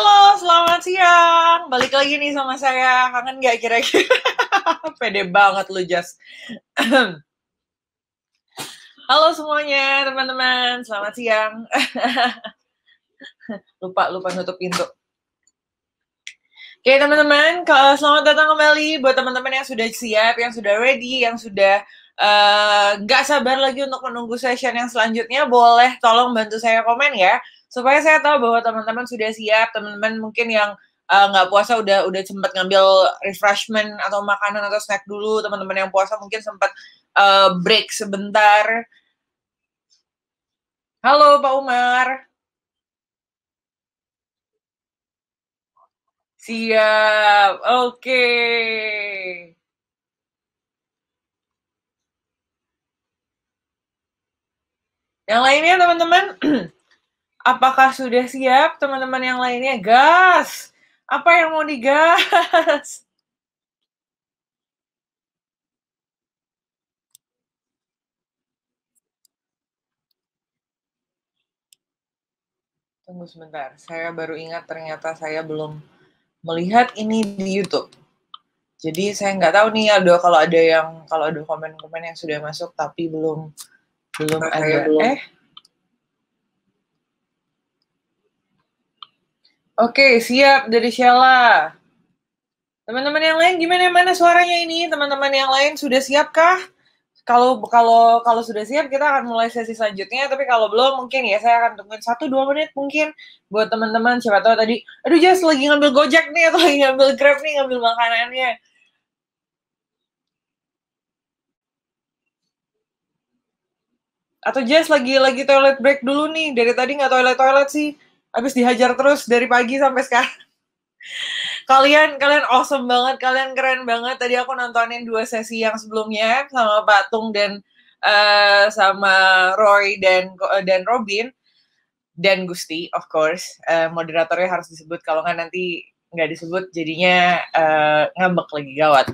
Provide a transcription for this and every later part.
Halo, selamat siang. Balik lagi nih sama saya. Kangen nggak kira-kira? Pede banget lu, Jas. Halo semuanya, teman-teman. Selamat siang. Lupa nutup pintu. Oke, teman-teman. Selamat datang kembali buat teman-teman yang sudah siap, yang sudah ready, yang sudah nggak sabar lagi untuk menunggu session yang selanjutnya. Boleh tolong bantu saya komen ya, supaya saya tahu bahwa teman-teman sudah siap. Teman-teman mungkin yang nggak puasa udah sempat ngambil refreshment atau makanan atau snack dulu. Teman-teman yang puasa mungkin sempat break sebentar. Halo Pak Umar. Siap, oke. Yang lainnya teman-teman, apakah sudah siap teman-teman yang lainnya? Gas, apa yang mau digas? Tunggu sebentar, saya baru ingat ternyata saya belum melihat ini di YouTube. Jadi saya nggak tahu nih kalau ada komen-komen yang sudah masuk tapi belum ada. Oke, siap dari Sheila. Teman-teman yang lain gimana, mana suaranya ini? Teman-teman yang lain sudah siapkah? Kalau sudah siap kita akan mulai sesi selanjutnya, tapi kalau belum mungkin ya saya akan tungguin 1-2 menit mungkin buat teman-teman, siapa tahu tadi aduh Jas lagi ngambil Gojek nih atau lagi ngambil Grab nih, ngambil makanannya. Atau Jas lagi toilet break dulu nih, dari tadi nggak toilet sih. Habis dihajar terus dari pagi sampai sekarang. Kalian awesome banget, kalian keren banget. Tadi aku nontonin 2 sesi yang sebelumnya sama Pak Tung dan sama Roy dan Robin dan Gusti, of course. Moderatornya harus disebut, kalau nggak nanti nggak disebut jadinya ngambek lagi, gawat.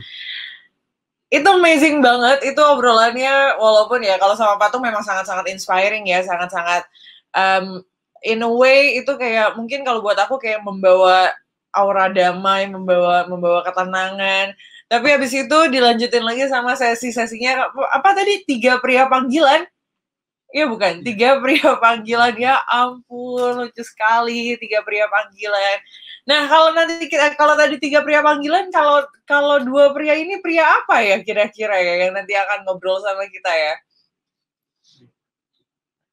Itu amazing banget, itu obrolannya, walaupun ya kalau sama Patung memang sangat-sangat inspiring ya, sangat-sangat in a way itu kayak mungkin kalau buat aku kayak membawa aura damai, membawa ketenangan. Tapi habis itu dilanjutin lagi sama sesi-sesinya apa tadi, 3 pria panggilan. Iya bukan, 3 pria panggilan, ya ampun lucu sekali 3 pria panggilan. Nah kalau tadi 3 pria panggilan, kalau 2 pria ini pria apa ya kira-kira ya yang nanti akan ngobrol sama kita ya?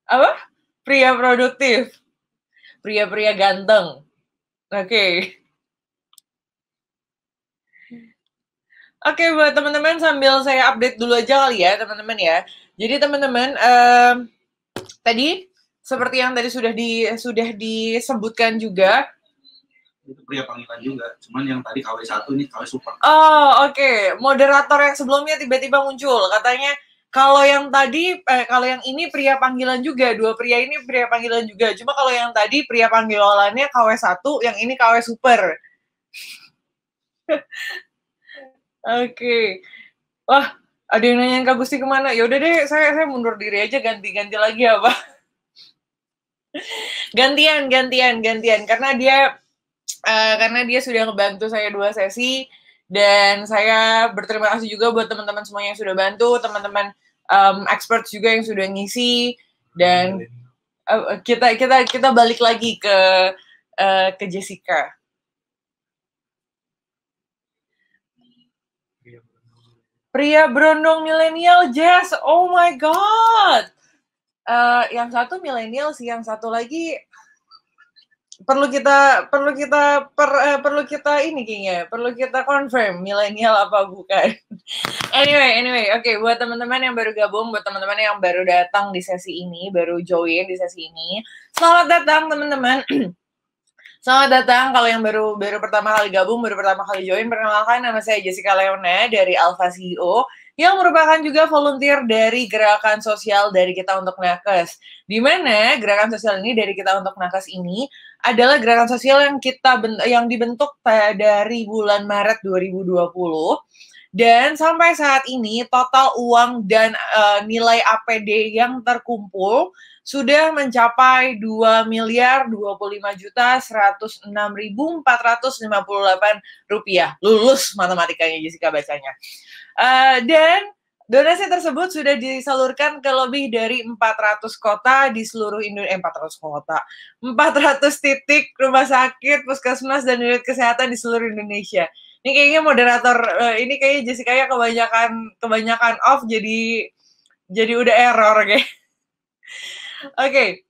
Apa? Pria produktif, pria-pria ganteng. Oke. Oke, buat teman-teman sambil saya update dulu aja kali ya teman-teman ya. Jadi teman-teman tadi seperti yang tadi sudah disebutkan juga, itu pria panggilan juga, cuman yang tadi KW1 ini KW super. Oh, oke. Moderator yang sebelumnya tiba-tiba muncul, katanya kalau yang tadi kalau yang ini pria panggilan juga, 2 pria ini pria panggilan juga. Cuma kalau yang tadi pria panggilannya KW1, yang ini KW super. Oke. Wah, ada yang nanyain Kak Gusti kemana? Ya udah deh, saya mundur diri aja, ganti lagi apa? gantian karena dia sudah ngebantu saya 2 sesi, dan saya berterima kasih juga buat teman-teman semuanya yang sudah bantu, teman-teman expert juga yang sudah ngisi, dan kita balik lagi ke Jessica. Pria berondong milenial, Jess. Oh my god. Yang satu milenial sih, yang satu lagi perlu kita ini kayaknya, perlu kita confirm milenial apa bukan. Anyway, oke, buat teman-teman yang baru gabung, buat teman-teman yang baru datang di sesi ini, baru join di sesi ini, selamat datang teman-teman. Selamat datang. Kalau yang baru pertama kali gabung, baru pertama kali join, perkenalkan nama saya Jessica Leona dari Alpha CEO, yang merupakan juga volunteer dari gerakan sosial dari Kita Untuk Nakes. Di mana gerakan sosial ini dari Kita Untuk Nakes ini adalah gerakan sosial yang dibentuk dari bulan Maret 2020, Dan sampai saat ini total uang dan nilai APD yang terkumpul sudah mencapai 2.025.106.458 rupiah. Lulus matematikanya Jessica bacanya. Dan donasi tersebut sudah disalurkan ke lebih dari 400 kota di seluruh Indonesia, 400 titik rumah sakit, puskesmas, dan unit kesehatan di seluruh Indonesia. Ini kayaknya moderator, ini kayaknya Jessica ya kebanyakan off, jadi udah error kayak. Oke.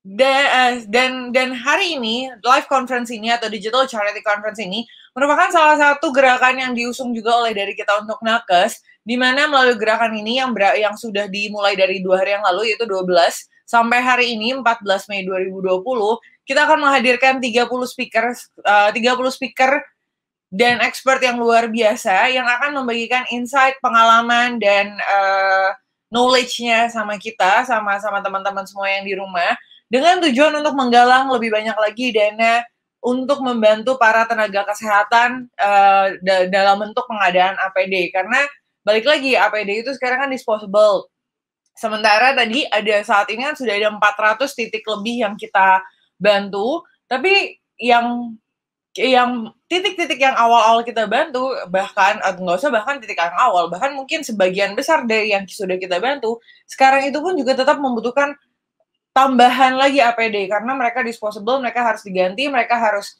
Dan hari ini live conference ini atau digital charity conference ini merupakan salah satu gerakan yang diusung juga oleh dari kita untuk Nakes, di mana melalui gerakan ini yang sudah dimulai dari 2 hari yang lalu, yaitu 12 sampai hari ini 14 Mei 2020, kita akan menghadirkan 30 speaker dan expert yang luar biasa yang akan membagikan insight, pengalaman, dan knowledge-nya sama kita, sama teman-teman semua yang di rumah, dengan tujuan untuk menggalang lebih banyak lagi dana untuk membantu para tenaga kesehatan dalam bentuk pengadaan APD. Karena balik lagi, APD itu sekarang kan disposable. Sementara tadi saat ini kan sudah ada 400 titik lebih yang kita bantu, tapi yang titik-titik yang awal-awal kita bantu, bahkan nggak usah bahkan titik yang awal, bahkan mungkin sebagian besar dari yang sudah kita bantu, sekarang itu pun juga tetap membutuhkan tambahan lagi APD, karena mereka disposable, mereka harus diganti, mereka harus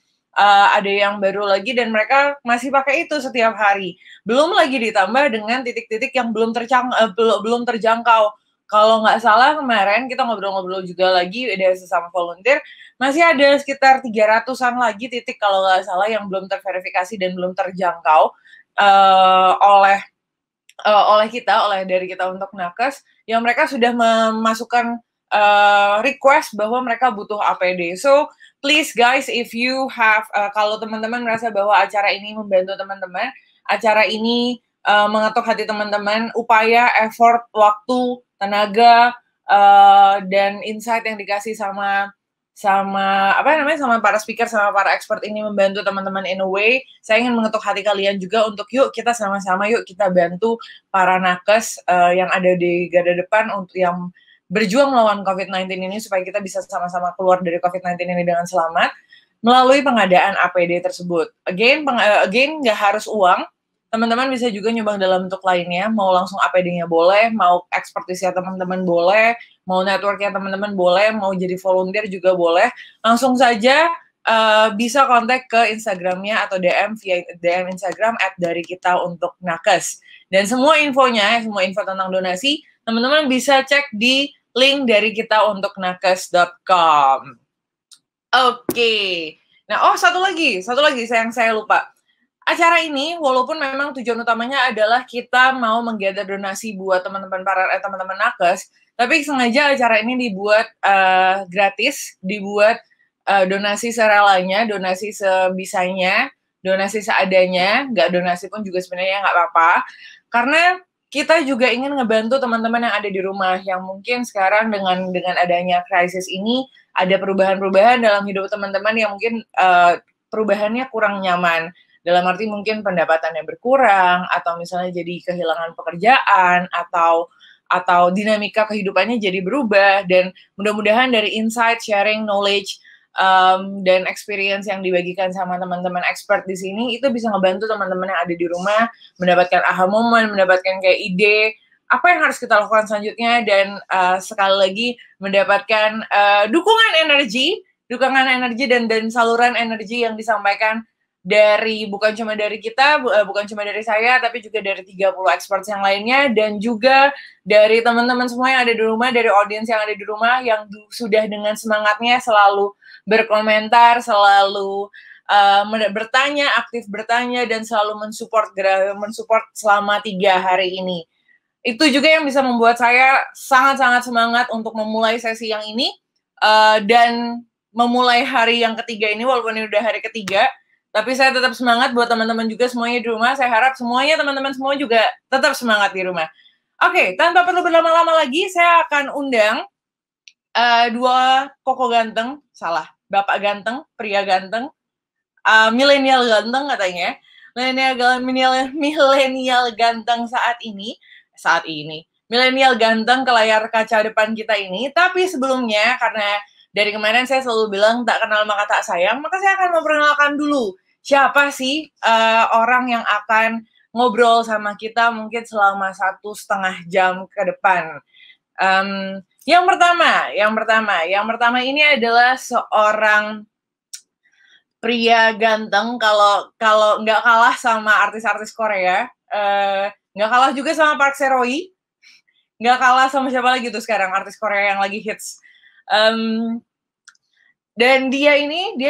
ada yang baru lagi, dan mereka masih pakai itu setiap hari. Belum lagi ditambah dengan titik-titik yang belum terjangkau. Kalau nggak salah kemarin kita ngobrol-ngobrol juga lagi ada sesama volunteer, masih ada sekitar 300-an lagi titik kalau nggak salah yang belum terverifikasi dan belum terjangkau oleh dari kita untuk Nakes, yang mereka sudah memasukkan request bahwa mereka butuh APD. So please guys, if you have kalau teman-teman merasa bahwa acara ini membantu teman-teman, acara ini mengetuk hati teman-teman, upaya, effort, waktu, tenaga, dan insight yang dikasih sama para speaker, sama para expert ini membantu teman-teman in a way. Saya ingin mengetuk hati kalian juga untuk yuk kita sama-sama, yuk kita bantu para nakes yang ada di garda depan untuk yang berjuang melawan COVID-19 ini, supaya kita bisa sama-sama keluar dari COVID-19 ini dengan selamat melalui pengadaan APD tersebut. Again, nggak harus uang. Teman-teman bisa juga nyumbang dalam bentuk lainnya, mau langsung APD-nya boleh, mau ekspertisnya teman-teman boleh, mau networknya teman-teman boleh, mau jadi volunteer juga boleh. Langsung saja bisa kontak ke Instagramnya atau DM via DM Instagram @darikita_untuk_nakes. Dan semua infonya, semua info tentang donasi, teman-teman bisa cek di link dari kitauntuknakes.com. Oke. Nah, satu lagi saya lupa. Acara ini, walaupun memang tujuan utamanya adalah kita mau menggather donasi buat teman-teman nakes, tapi sengaja acara ini dibuat gratis, dibuat donasi serelanya, donasi sebisanya, donasi seadanya, nggak donasi pun juga sebenarnya nggak apa-apa, karena kita juga ingin ngebantu teman-teman yang ada di rumah, yang mungkin sekarang dengan adanya krisis ini, ada perubahan-perubahan dalam hidup teman-teman yang mungkin perubahannya kurang nyaman. Dalam arti mungkin pendapatannya berkurang, atau misalnya jadi kehilangan pekerjaan, atau dinamika kehidupannya jadi berubah. Dan mudah-mudahan dari insight, sharing, knowledge, dan experience yang dibagikan sama teman-teman expert di sini, itu bisa ngebantu teman-teman yang ada di rumah mendapatkan aha moment, mendapatkan kayak ide, apa yang harus kita lakukan selanjutnya, dan sekali lagi mendapatkan dukungan energi dan saluran energi yang disampaikan bukan cuma dari kita, bukan cuma dari saya, tapi juga dari 30 experts yang lainnya, dan juga dari teman-teman semua yang ada di rumah, dari audiens yang ada di rumah, yang sudah dengan semangatnya selalu berkomentar, selalu bertanya, aktif bertanya, dan selalu mensupport selama 3 hari ini. Itu juga yang bisa membuat saya sangat-sangat semangat untuk memulai sesi yang ini, dan memulai hari yang ketiga ini, walaupun ini udah hari ketiga, tapi saya tetap semangat buat teman-teman juga semuanya di rumah. Saya harap semuanya, teman-teman semua juga tetap semangat di rumah. Oke, tanpa perlu berlama-lama lagi, saya akan undang 2 koko ganteng, bapak ganteng, pria ganteng, milenial ganteng katanya. milenial ganteng saat ini, milenial ganteng ke layar kaca depan kita ini. Tapi sebelumnya, karena dari kemarin saya selalu bilang tak kenal maka tak sayang, maka saya akan memperkenalkan dulu siapa sih orang yang akan ngobrol sama kita mungkin selama 1,5 jam ke depan. Yang pertama ini adalah seorang pria ganteng, kalau nggak kalah sama artis-artis Korea, nggak kalah juga sama Park Se-roy, nggak kalah sama siapa lagi tuh sekarang artis Korea yang lagi hits. Dan dia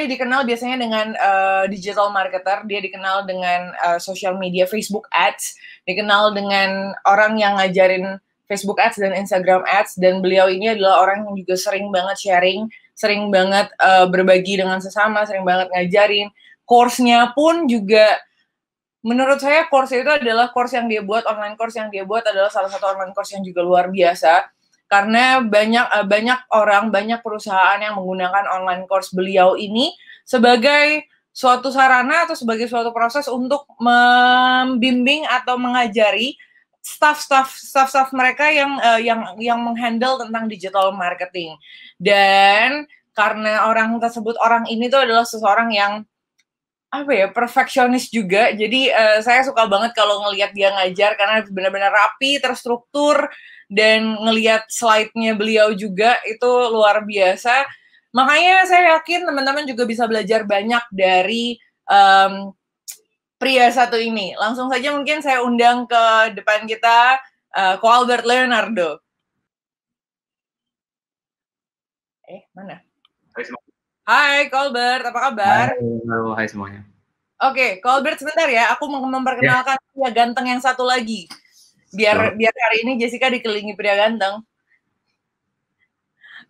dikenal biasanya dengan digital marketer, dia dikenal dengan social media Facebook ads, dikenal dengan orang yang ngajarin Facebook ads dan Instagram ads, dan beliau ini adalah orang yang juga sering banget sharing, sering banget berbagi dengan sesama, sering banget ngajarin. Course-nya pun juga, menurut saya course itu adalah course yang dia buat, online course yang dia buat adalah salah satu online course yang juga luar biasa. Karena banyak orang, banyak perusahaan yang menggunakan online course beliau ini sebagai suatu sarana atau sebagai suatu proses untuk membimbing atau mengajari staff mereka yang menghandle tentang digital marketing. Dan karena orang ini tuh adalah seseorang yang perfeksionis juga. Jadi saya suka banget kalau ngelihat dia ngajar karena benar-benar rapi, terstruktur, dan ngelihat slide-nya beliau juga itu luar biasa. Makanya saya yakin teman-teman juga bisa belajar banyak dari pria satu ini. Langsung saja mungkin saya undang ke depan kita Ko Albert Leonardo. Mana? Hai Ko Albert, apa kabar? Halo, hai semuanya. Oke, Ko Albert sebentar ya, aku mau memperkenalkan pria ganteng yang satu lagi. Biar hari ini Jessica dikelilingi pria ganteng.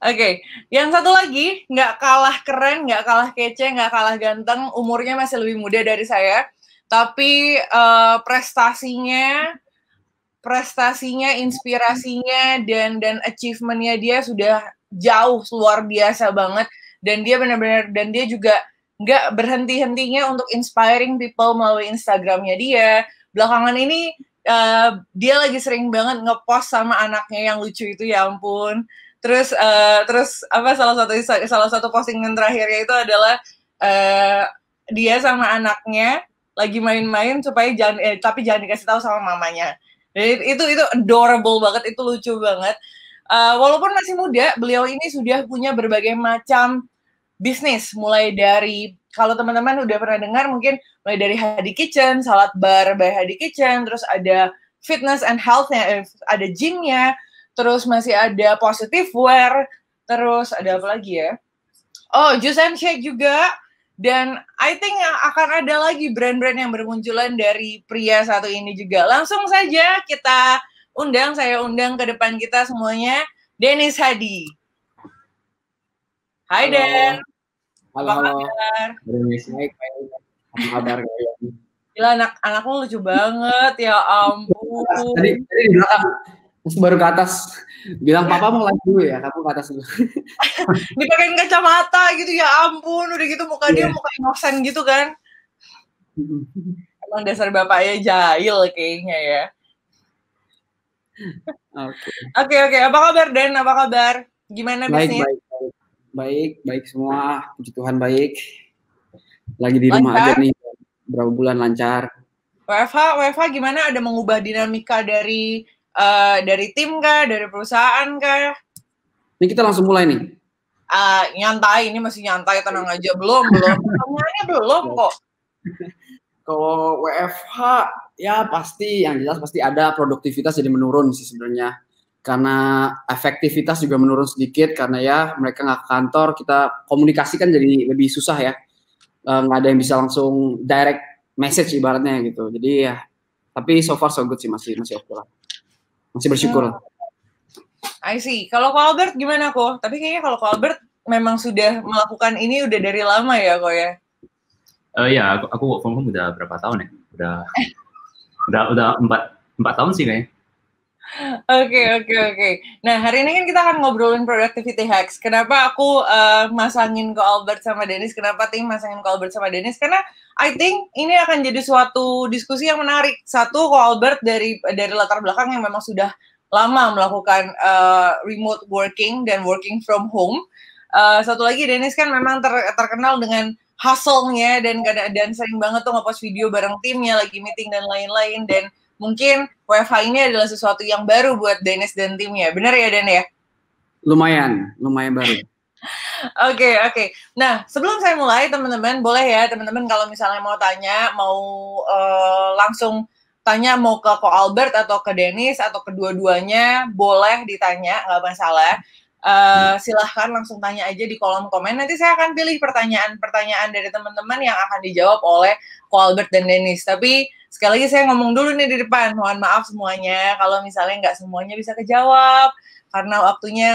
Oke, yang satu lagi nggak kalah keren, nggak kalah kece, nggak kalah ganteng, umurnya masih lebih muda dari saya, tapi prestasinya, inspirasinya, dan achievement-nya dia sudah jauh luar biasa banget, dan dia juga nggak berhenti-hentinya untuk inspiring people melalui Instagram-nya dia. Belakangan ini dia lagi sering banget ngepost sama anaknya yang lucu itu, ya ampun. Terus salah satu postingan terakhirnya itu adalah dia sama anaknya lagi main-main tapi jangan dikasih tahu sama mamanya. Jadi itu adorable banget, itu lucu banget. Walaupun masih muda, beliau ini sudah punya berbagai macam bisnis, mulai dari, kalau teman-teman udah pernah dengar mungkin, mulai dari Hadi Kitchen, salad bar by Hadi Kitchen, terus ada fitness and health-nya, ada gym-nya, terus masih ada positive wear, terus ada apa lagi ya? Oh, juice and shake juga. Dan I think akan ada lagi brand-brand yang bermunculan dari pria satu ini juga. Langsung saja saya undang ke depan kita semuanya, Dennis Hadi. Hai, Den. Halo. Dennis, baik. Apa kabar kalian? Gila, anak lu lucu banget, ya ampun. Tadi di belakang, baru ke atas. Bilang papa mau live dulu ya, kamu ke atas dulu. Dipakein kacamata gitu, ya ampun. Udah gitu muka dia muka inosen gitu kan. Emang dasar bapaknya jahil kayaknya ya. Oke. Apa kabar, Den? Apa kabar? Gimana bisnis? Baik semua. Puji Tuhan baik. Lagi di rumah aja nih. Berapa bulan lancar. WFH gimana? Ada mengubah dinamika dari tim kah? Dari perusahaan kah? Ini kita langsung mulai nih. Nyantai, ini masih nyantai, tenang aja. Belum. Semuanya belum kok. Kalau WFH ya yang jelas pasti ada produktivitas jadi menurun sih sebenarnya. Karena efektivitas juga menurun sedikit karena ya mereka nggak ke kantor, kita komunikasi kan jadi lebih susah ya. Nggak ada yang bisa langsung direct message ibaratnya gitu. Jadi ya, tapi so far so good sih, masih oke lah. Masih bersyukur. I see. Kalau Ko Albert gimana kok? Tapi kayaknya kalau Ko Albert memang sudah melakukan ini udah dari lama ya kok ya? Ya, aku work from home udah berapa tahun ya? Udah 4 tahun sih kayaknya. Oke. Nah, hari ini kan kita akan ngobrolin productivity hacks. Kenapa aku masangin Ko Albert sama Dennis? Kenapa tim masangin Ko Albert sama Dennis? Karena I think ini akan jadi suatu diskusi yang menarik. Satu, Ko Albert dari latar belakang yang memang sudah lama melakukan remote working dan working from home. Satu lagi, Dennis kan memang terkenal dengan hustle-nya dan sering banget tuh nge-post video bareng timnya lagi meeting dan lain-lain, dan mungkin WFH ini adalah sesuatu yang baru buat Dennis dan timnya. Benar ya, Den ya? Lumayan baru. Oke. Nah, sebelum saya mulai, teman-teman, boleh ya, teman-teman kalau misalnya mau tanya, mau langsung tanya mau ke Ko Albert atau ke Dennis atau kedua-duanya, boleh ditanya, nggak masalah. Silahkan langsung tanya aja di kolom komen. Nanti saya akan pilih pertanyaan-pertanyaan dari teman-teman yang akan dijawab oleh Ko Albert dan Dennis. Tapi sekali lagi saya ngomong dulu nih di depan, mohon maaf semuanya kalau misalnya nggak semuanya bisa kejawab karena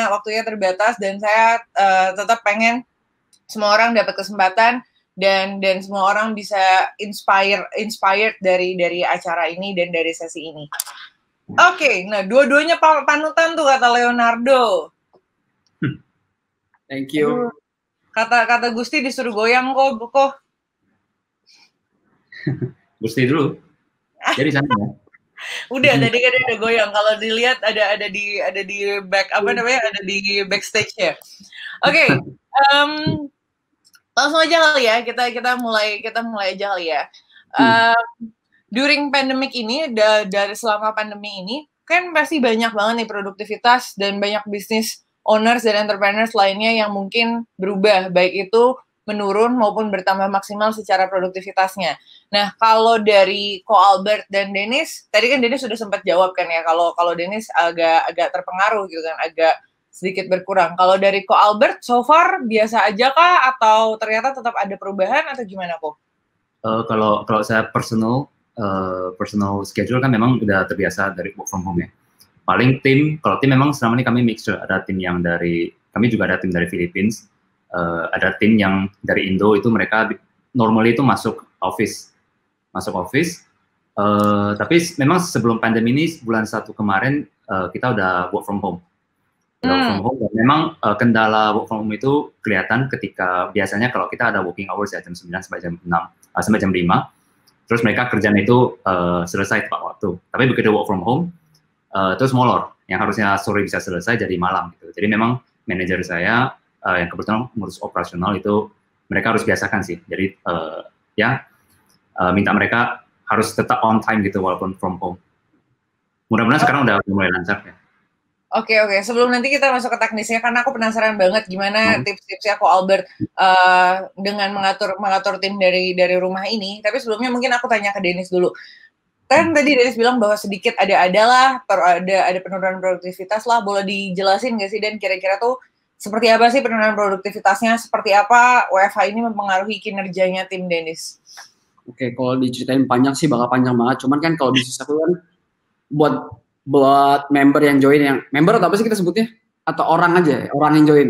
waktunya terbatas, dan saya tetap pengen semua orang dapat kesempatan dan semua orang bisa inspired dari acara ini dan dari sesi ini. Oke, nah dua-duanya panutan tuh kata Leonardo. Thank you. Kata Gusti disuruh goyang kok. Gusti dulu. Jadi sana ya. Udah tadi kan ada goyang. Kalau dilihat ada di back ada di backstage ya. Oke. Langsung aja kali ya. Kita mulai aja kali ya. During pandemic ini, dari selama pandemi ini kan pasti banyak banget nih produktivitas dan banyak bisnis owners dan entrepreneurs lainnya yang mungkin berubah, baik itu menurun maupun bertambah maksimal secara produktivitasnya. Nah, kalau dari Ko Albert dan Dennis, tadi kan Dennis sudah sempat jawab kan ya, kalau Dennis agak terpengaruh gitu kan, agak sedikit berkurang. Kalau dari Ko Albert, so far biasa aja kah atau ternyata tetap ada perubahan atau gimana kok? Kalau saya personal schedule kan memang udah terbiasa dari work from home ya. Paling kalau tim memang selama ini kami mixture, ada tim yang kami juga ada tim dari Philippines, ada tim yang dari Indo, itu mereka normally itu masuk office, tapi memang sebelum pandemi ini bulan 1 kemarin kita udah work from home. Dan memang kendala work from home itu kelihatan ketika biasanya kalau kita ada working hours ya jam 9 sampai jam 6 sampai jam 5, terus mereka kerjaan itu selesai tepat waktu. Tapi begitu work from home terus molor, yang harusnya sore bisa selesai jadi malam gitu. Jadi memang manajer saya yang kebetulan ngurus operasional itu mereka harus biasakan sih. Jadi minta mereka harus tetap on time gitu walaupun from home. Mudah-mudahan sekarang udah mulai lancar ya. Oke. Sebelum nanti kita masuk ke teknisnya, karena aku penasaran banget gimana tips-tipsnya Ko Albert dengan mengatur tim dari rumah ini. Tapi sebelumnya mungkin aku tanya ke Dennis dulu. Kan tadi Dennis bilang bahwa sedikit ada penurunan produktivitas lah. Boleh dijelasin nggak sih, Dan, kira-kira tuh seperti apa sih penurunan produktivitasnya? Seperti apa WFH ini mempengaruhi kinerjanya tim Dennis? Oke, kalau diceritain panjang sih bakal panjang banget. Cuman kan kalau bisnis aku kan buat member yang join, member atau apa sih kita sebutnya? Atau orang aja, orang yang join?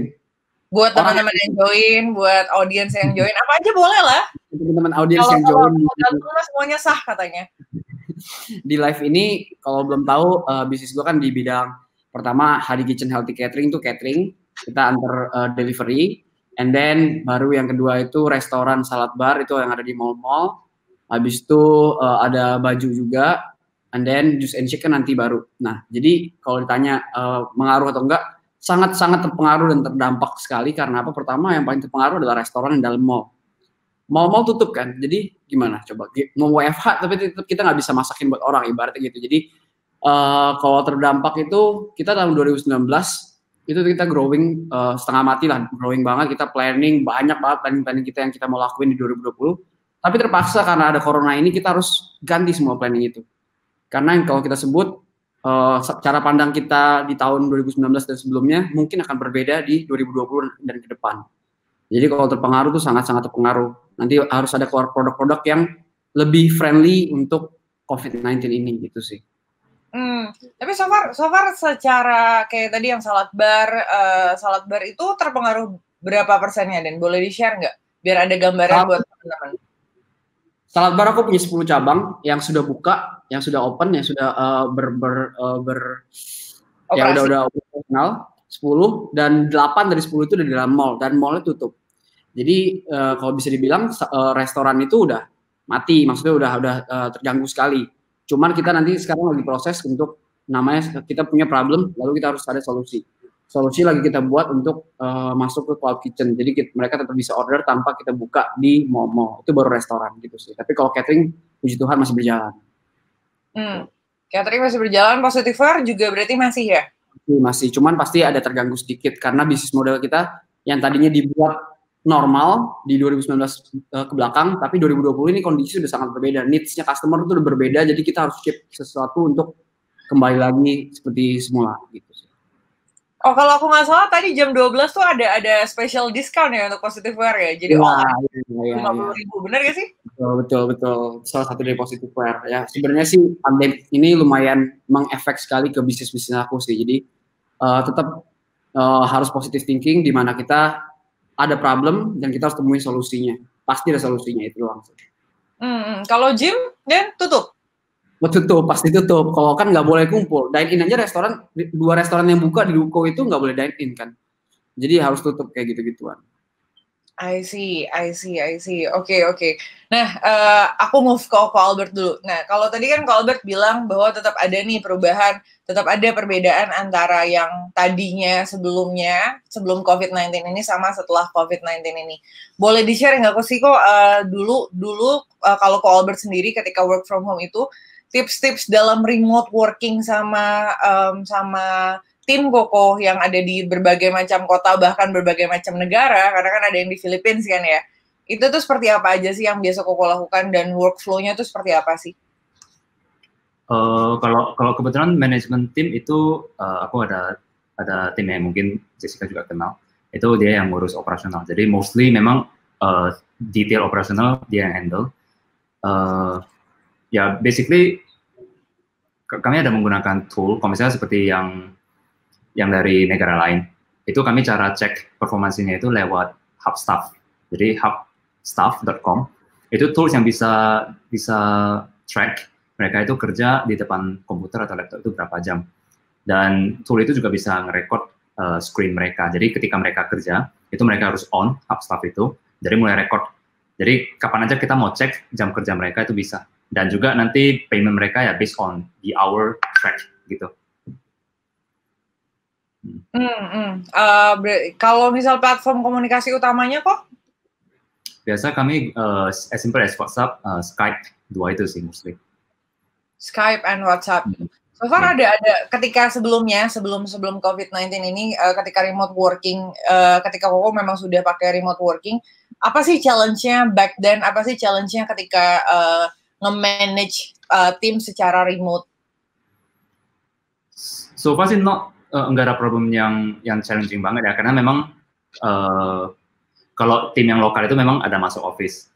Buat teman-teman yang join, buat audiens yang join, apa aja boleh lah. Teman-teman audiens yang join. Kalau semuanya sah katanya. Di live ini, kalau belum tahu, bisnis gue kan di bidang pertama Hadi Kitchen Healthy Catering, itu catering, kita antar delivery, and then baru yang kedua itu restoran salad bar, itu yang ada di mall-mall. Habis itu ada baju juga, and then juice and shake kan nanti baru. Nah, jadi kalau ditanya mengaruh atau enggak, sangat-sangat terpengaruh dan terdampak sekali. Karena apa? Pertama, yang paling terpengaruh adalah restoran yang dalam mall. Mall tutup kan, jadi gimana coba? Mau WFH tapi tetap kita nggak bisa masakin buat orang, ibaratnya gitu. Jadi kalau terdampak itu kita tahun 2019 itu kita growing setengah mati lah, growing banget. Kita planning banyak banget planning kita yang kita mau lakuin di 2020. Tapi terpaksa karena ada corona ini kita harus ganti semua planning itu. Karena kalau kita sebut cara pandang kita di tahun 2019 dan sebelumnya mungkin akan berbeda di 2020 dan ke depan. Jadi kalau terpengaruh tuh sangat-sangat terpengaruh. Nanti harus ada keluar produk-produk yang lebih friendly untuk COVID-19 ini gitu sih. Tapi so far secara kayak tadi yang salad bar itu terpengaruh berapa persennya, Dan? Boleh di-share nggak? Biar ada gambaran buat teman-teman. Salad bar aku punya 10 cabang yang sudah buka, yang sudah open, yang sudah ya udah operasional 10 dan 8 dari 10 itu udah di dalam mall dan mallnya tutup. Jadi kalau bisa dibilang restoran itu udah mati, maksudnya udah terganggu sekali. Cuman kita nanti sekarang lagi proses untuk namanya kita punya problem, lalu kita harus ada solusi. Solusi lagi kita buat untuk masuk ke cloud kitchen. Jadi mereka tetap bisa order tanpa kita buka di mall. Itu baru restoran gitu sih. Tapi kalau catering, puji Tuhan masih berjalan. Catering masih berjalan, Positive Wear juga berarti masih ya? Masih, cuman pasti ada terganggu sedikit karena bisnis model kita yang tadinya dibuat normal di 2019 ke belakang, tapi 2020 ini kondisi sudah sangat berbeda. Needs-nya customer itu udah berbeda, jadi kita harus keep sesuatu untuk kembali lagi seperti semula gitu sih. Oh, kalau aku nggak salah tadi jam 12 tuh ada special discount ya untuk Positive Wear ya. Jadi ya, 50.000, benar gak sih? Betul. Salah satu dari Positive Wear. Ya, sebenarnya sih pandemi ini lumayan mengefek sekali ke bisnis aku sih. Jadi tetap harus positive thinking di mana kita ada problem dan kita harus temuin solusinya. Pasti ada solusinya itu langsung. Kalau gym dan tutup? Tutup, pasti tutup. Kalau kan nggak boleh kumpul. Dine in aja restoran, 2 restoran yang buka di Ruko itu nggak boleh dine in kan. Jadi harus tutup kayak gitu-gituan. I see. Oke. Nah, aku move ke Ko Albert dulu. Nah, kalau tadi kan Ko Albert bilang bahwa tetap ada nih perubahan, tetap ada perbedaan antara yang tadinya sebelum COVID-19 ini sama setelah COVID-19 ini. Boleh di-share nggak sih kok dulu kalau Ko Albert sendiri ketika work from home itu tips-tips dalam remote working sama tim Koko yang ada di berbagai macam kota, bahkan berbagai macam negara, karena kan ada yang di Philippines kan ya. Itu tuh seperti apa aja sih yang biasa Koko lakukan dan workflow-nya tuh seperti apa sih? Kalau kebetulan manajemen tim itu aku ada tim yang mungkin Jessica juga kenal. Itu dia yang ngurus operasional. Jadi mostly memang detail operasional dia yang handle. Ya basically kami ada menggunakan tool, kalau misalnya seperti yang dari negara lain, itu kami cara cek performansinya itu lewat Hubstaff. Jadi hubstaff.com itu tools yang bisa track mereka itu kerja di depan komputer atau laptop itu berapa jam. Dan tool itu juga bisa ngerekord screen mereka. Jadi ketika mereka kerja, itu mereka harus on Hubstaff itu, jadi mulai record. Jadi kapan aja kita mau cek jam kerja mereka itu bisa. Dan juga nanti payment mereka ya based on the hour track gitu. Kalau misal platform komunikasi utamanya kok? Biasa kami as simple as WhatsApp, Skype, 2 itu sih mostly. Skype and WhatsApp. So far ada ketika sebelum COVID-19 ini, ketika remote working, ketika Koko memang sudah pakai remote working, apa sih challenge-nya back then? Apa sih challenge-nya ketika nge-manage tim secara remote? So far sih enggak ada problem yang challenging banget ya, karena memang kalau tim yang lokal itu memang ada masuk office.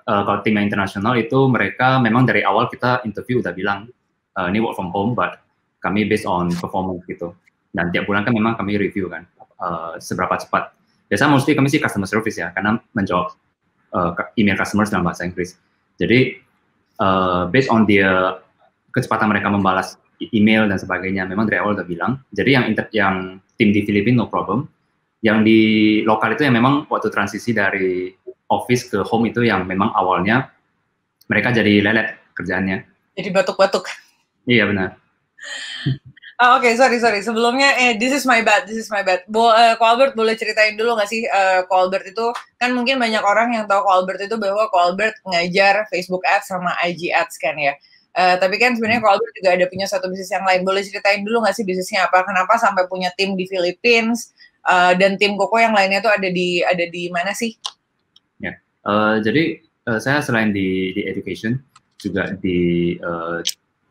Kalau tim yang internasional itu mereka memang dari awal kita interview udah bilang ini work from home, but kami based on performance gitu. Dan tiap bulan kan memang kami review kan seberapa cepat. Biasanya mostly kami sih customer service ya, karena menjawab email customers dalam bahasa Inggris. Jadi based on dia kecepatan mereka membalas email dan sebagainya, memang dari awal udah bilang. Jadi yang tim di Filipina no problem. Yang di lokal itu yang memang waktu transisi dari office ke home itu yang memang awalnya mereka jadi lelet kerjaannya. Jadi batuk-batuk. Iya benar. Oke, sorry. Sebelumnya, this is my bad. Ko Albert boleh ceritain dulu nggak sih, Ko Albert itu, kan mungkin banyak orang yang tahu Ko Albert itu bahwa Ko Albert ngajar Facebook Ads sama IG Ads kan ya. Tapi kan sebenarnya Ko Albert juga ada punya satu bisnis yang lain. Boleh ceritain dulu nggak sih bisnisnya apa? Kenapa sampai punya tim di Philippines, dan tim Koko yang lainnya tuh ada di mana sih? Ya, jadi saya selain di education, juga di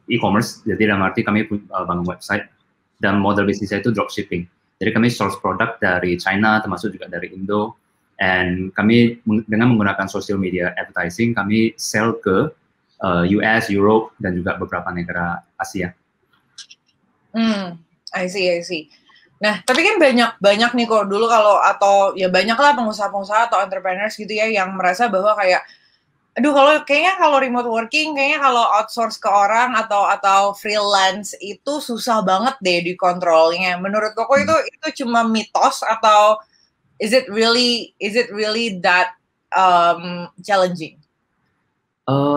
e-commerce, jadi dalam arti kami bangun website, dan model bisnisnya itu dropshipping. Jadi kami source produk dari China, termasuk juga dari Indo, and kami dengan menggunakan social media advertising, kami sell ke US, Europe, dan juga beberapa negara Asia. I see. Nah, tapi kan banyak nih kok dulu banyak lah pengusaha-pengusaha atau entrepreneurs gitu ya yang merasa bahwa kayak Aduh, kalau remote working, kayaknya kalau outsource ke orang atau freelance itu susah banget deh dikontrolnya. Menurut Koko itu cuma mitos atau is it really that challenging?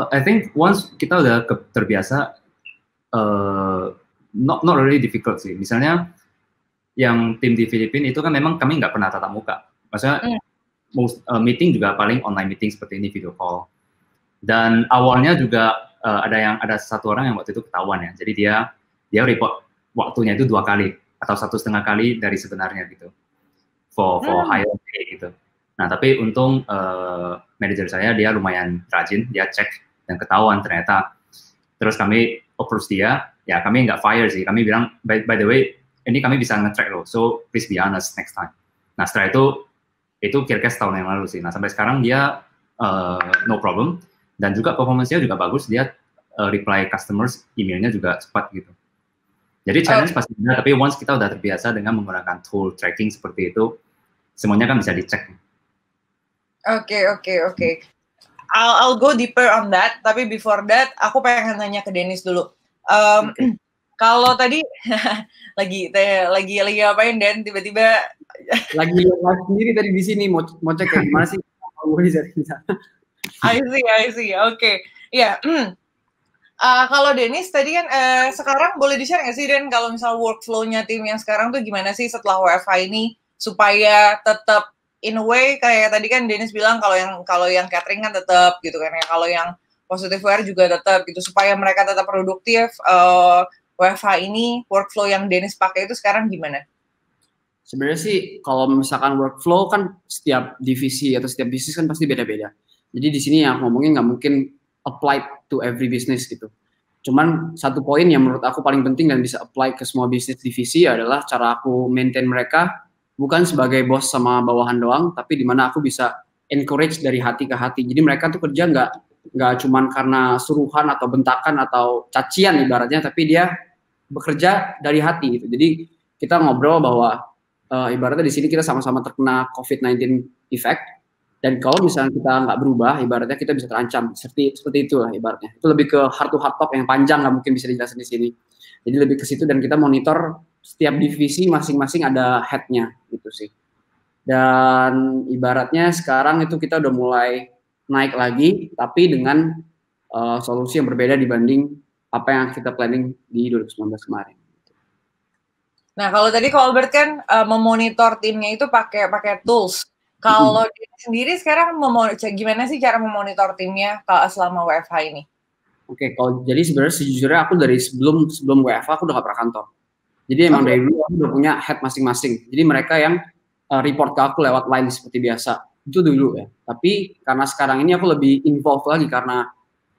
I think once kita udah terbiasa, not really difficult sih. Misalnya yang tim di Filipina itu kan memang kami nggak pernah tatap muka. Maksudnya meeting juga paling online meeting seperti ini, video call. Dan awalnya juga ada satu orang yang waktu itu ketahuan ya. Jadi dia report waktunya itu 2 kali atau 1,5 kali dari sebenarnya gitu. For higher pay gitu. Nah, tapi untung manajer saya dia lumayan rajin, dia cek dan ketahuan ternyata. Terus kami approach dia, ya kami nggak fire sih. Kami bilang, by the way, ini kami bisa nge-track loh, so please be honest next time. Nah, setelah itu kira-kira setahun yang lalu sih. Nah, sampai sekarang dia no problem. Dan juga performance-nya juga bagus, dia reply customers, emailnya juga cepat gitu. Jadi challenge pasti ada, tapi once kita udah terbiasa dengan menggunakan tool tracking seperti itu, semuanya kan bisa dicek. Oke. I'll go deeper on that, tapi before that, aku pengen nanya ke Dennis dulu. Kalau tadi lagi ngapain Dan? Tiba-tiba lagi live sendiri tadi di sini mau cek kayak gimana sih? I see. Oke. Ya. Kalau Dennis tadi kan sekarang boleh di-share nggak sih Dan kalau misal workflow-nya tim yang sekarang tuh gimana sih setelah WFH ini supaya tetap in a way kayak tadi kan Dennis bilang kalau yang catering kan tetap gitu kan ya, kalau yang positive wear juga tetap gitu supaya mereka tetap produktif. WFH ini workflow yang Dennis pakai itu sekarang gimana? Sebenarnya sih kalau misalkan workflow kan setiap divisi atau setiap bisnis kan pasti beda-beda. Jadi di sini yang ngomongin nggak mungkin apply to every business gitu. Cuman satu poin yang menurut aku paling penting dan bisa apply ke semua bisnis divisi adalah cara aku maintain mereka bukan sebagai bos sama bawahan doang, tapi di mana aku bisa encourage dari hati ke hati. Jadi mereka tuh kerja nggak cuman karena suruhan atau bentakan atau cacian ibaratnya, tapi dia bekerja dari hati gitu. Jadi kita ngobrol bahwa ibaratnya di sini kita sama-sama terkena COVID-19 effect. Dan kalau misalnya kita nggak berubah, ibaratnya kita bisa terancam. Seperti itulah ibaratnya. Itu lebih ke heart to heart talk yang panjang, nggak mungkin bisa dijelasin di sini. Jadi lebih ke situ dan kita monitor setiap divisi masing-masing ada head-nya gitu sih. Dan ibaratnya sekarang itu kita udah mulai naik lagi, tapi dengan solusi yang berbeda dibanding apa yang kita planning di 2019 kemarin. Nah, kalau tadi Albert kan memonitor timnya itu pakai tools. Kalau dia sendiri sekarang gimana sih cara memonitor timnya selama WFH ini? Oke, kalau jadi sebenarnya sejujurnya aku dari sebelum WFH aku udah gak pernah kantor. Jadi emang dari dulu aku udah punya head masing-masing. Jadi mereka yang report ke aku lewat line seperti biasa. Itu dulu ya. Tapi karena sekarang ini aku lebih involved lagi karena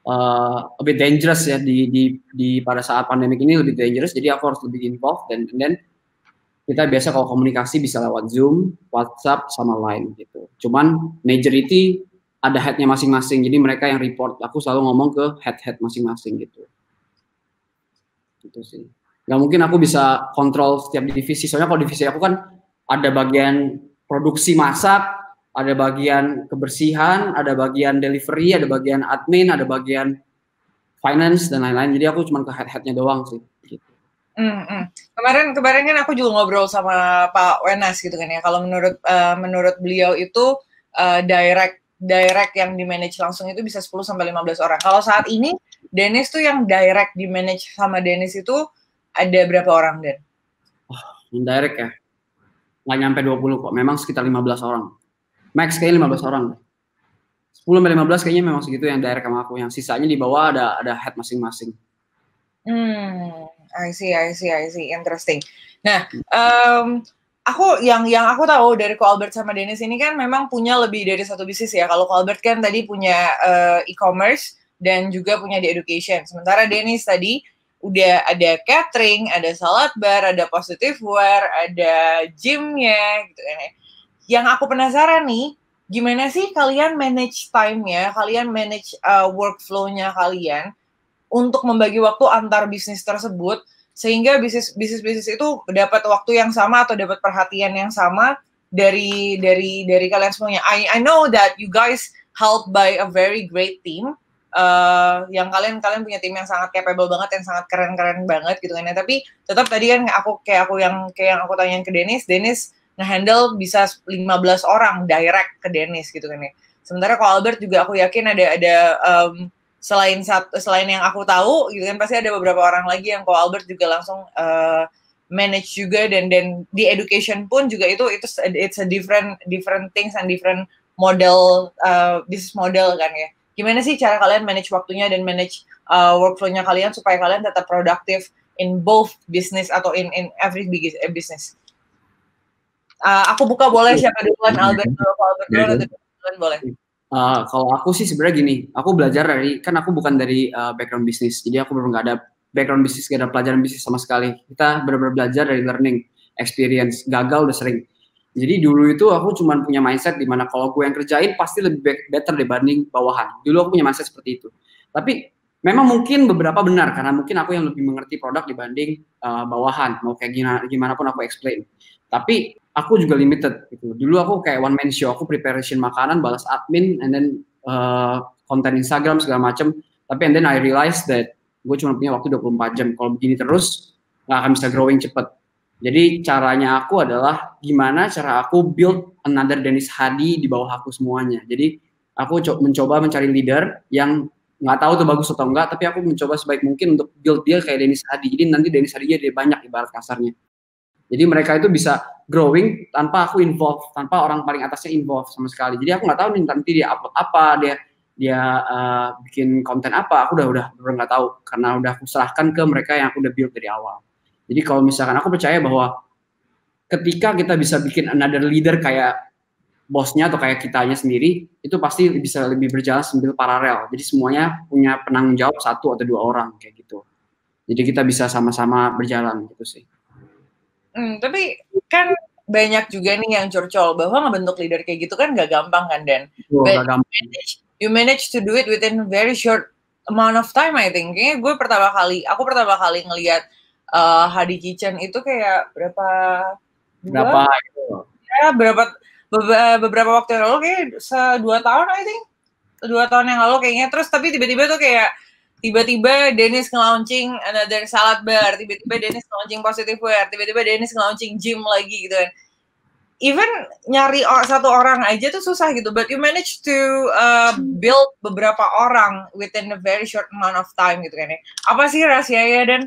a bit dangerous ya di pada saat pandemik ini lebih dangerous. Jadi aku harus lebih involved dan kita biasa kalau komunikasi bisa lewat Zoom, WhatsApp, sama Line gitu. Cuman majority ada head-nya masing-masing, jadi mereka yang report. Aku selalu ngomong ke head masing-masing gitu. Gitu sih. Gak mungkin aku bisa kontrol setiap divisi, soalnya kalau divisi aku kan ada bagian produksi masak, ada bagian kebersihan, ada bagian delivery, ada bagian admin, ada bagian finance, dan lain-lain. Jadi aku cuma ke head-nya doang sih. Gitu. Kemarin kan aku juga ngobrol sama Pak Wenas gitu kan ya. Kalau menurut beliau itu direct yang di manage langsung itu bisa 10 sampai 15 orang. Kalau saat ini Dennis tuh yang direct di manage sama Dennis itu ada berapa orang, Den? Yang direct ya. Nggak nyampe 20 kok. Memang sekitar 15 orang. Max kayaknya 15 orang. 10 sampai 15 kayaknya memang segitu yang direct sama aku. Yang sisanya di bawah ada head masing-masing. I see. Interesting. Nah, aku yang aku tahu dari Ko Albert sama Dennis ini kan memang punya lebih dari satu bisnis ya. Kalau Ko Albert kan tadi punya e-commerce dan juga punya di education. Sementara Dennis tadi udah ada catering, ada salad bar, ada positive wear, ada gymnya gitu kan ya. Yang aku penasaran nih, gimana sih kalian manage time-nya, kalian manage workflow-nya kalian untuk membagi waktu antar bisnis tersebut sehingga bisnis itu dapat waktu yang sama atau dapat perhatian yang sama dari kalian semuanya. I know that you guys helped by a very great team. Yang kalian punya tim yang sangat capable banget, yang sangat keren banget gitu kan ya. Tapi tetap tadi kan aku yang aku tanyain ke Dennis nge-handle bisa 15 orang direct ke Dennis gitu kan ya. Sementara kalau Albert juga aku yakin ada selain yang aku tahu gitu kan, pasti ada beberapa orang lagi yang kalau Albert juga langsung manage juga, dan di education pun juga itu it's a different things and different model, business model kan ya. Gimana sih cara kalian manage waktunya dan manage workflow-nya kalian supaya kalian tetap produktif in both business atau in every business? Aku buka boleh, siapa duluan? Albert dulu atau duluan boleh? Kalau aku sih sebenarnya gini, aku belajar kan aku bukan dari background bisnis, jadi aku benar nggak ada background bisnis, nggak ada pelajaran bisnis sama sekali. Kita benar-benar belajar dari learning, experience, gagal udah sering. Jadi dulu itu aku cuma punya mindset di mana kalau gue yang kerjain pasti lebih better dibanding bawahan. Dulu aku punya mindset seperti itu. Tapi memang mungkin beberapa benar, karena mungkin aku yang lebih mengerti produk dibanding bawahan. Mau kayak gimana pun aku explain. Tapi aku juga limited gitu. Dulu aku kayak one man show, aku preparation makanan, balas admin, and then konten Instagram segala macem. Tapi and then I realized that gue cuma punya waktu 24 jam. Kalau begini terus nggak akan bisa growing cepet. Jadi caranya aku adalah gimana cara aku build another Dennis Hadi di bawah aku semuanya. Jadi aku mencoba mencari leader yang nggak tahu tuh bagus atau enggak, tapi aku mencoba sebaik mungkin untuk build dia kayak Dennis Hadi. Jadi nanti Dennis Hadi dia banyak ibarat kasarnya. Jadi mereka itu bisa growing tanpa aku involve, tanpa orang paling atasnya involve sama sekali. Jadi aku nggak tahu nih nanti dia upload apa, dia bikin konten apa, aku udah nggak tahu karena udah aku serahkan ke mereka yang aku udah build dari awal. Jadi kalau misalkan aku percaya bahwa ketika kita bisa bikin another leader kayak bosnya atau kayak kitanya sendiri, itu pasti bisa lebih berjalan sambil paralel. Jadi semuanya punya penanggung jawab 1 atau 2 orang kayak gitu. Jadi kita bisa sama-sama berjalan gitu sih. Tapi kan banyak juga nih yang curcol bahwa ngebentuk leader kayak gitu kan gak gampang kan, Dan. Gak gampang. You manage to do it within a very short amount of time, I think. Kayaknya aku pertama kali ngelihat Hadi Kitchen itu kayak berapa itu? Ya, beberapa waktu yang lalu, kayak 2 tahun, I think. 2 tahun yang lalu kayaknya. Terus tapi tiba-tiba Dennis nge-launching another salad bar, tiba-tiba Dennis nge-launching Positive Wear, tiba-tiba Dennis nge-launching gym lagi gitu kan. Even nyari satu orang aja tuh susah gitu, but you manage to build beberapa orang within a very short amount of time gitu kan ya. Apa sih rahasianya, Dan?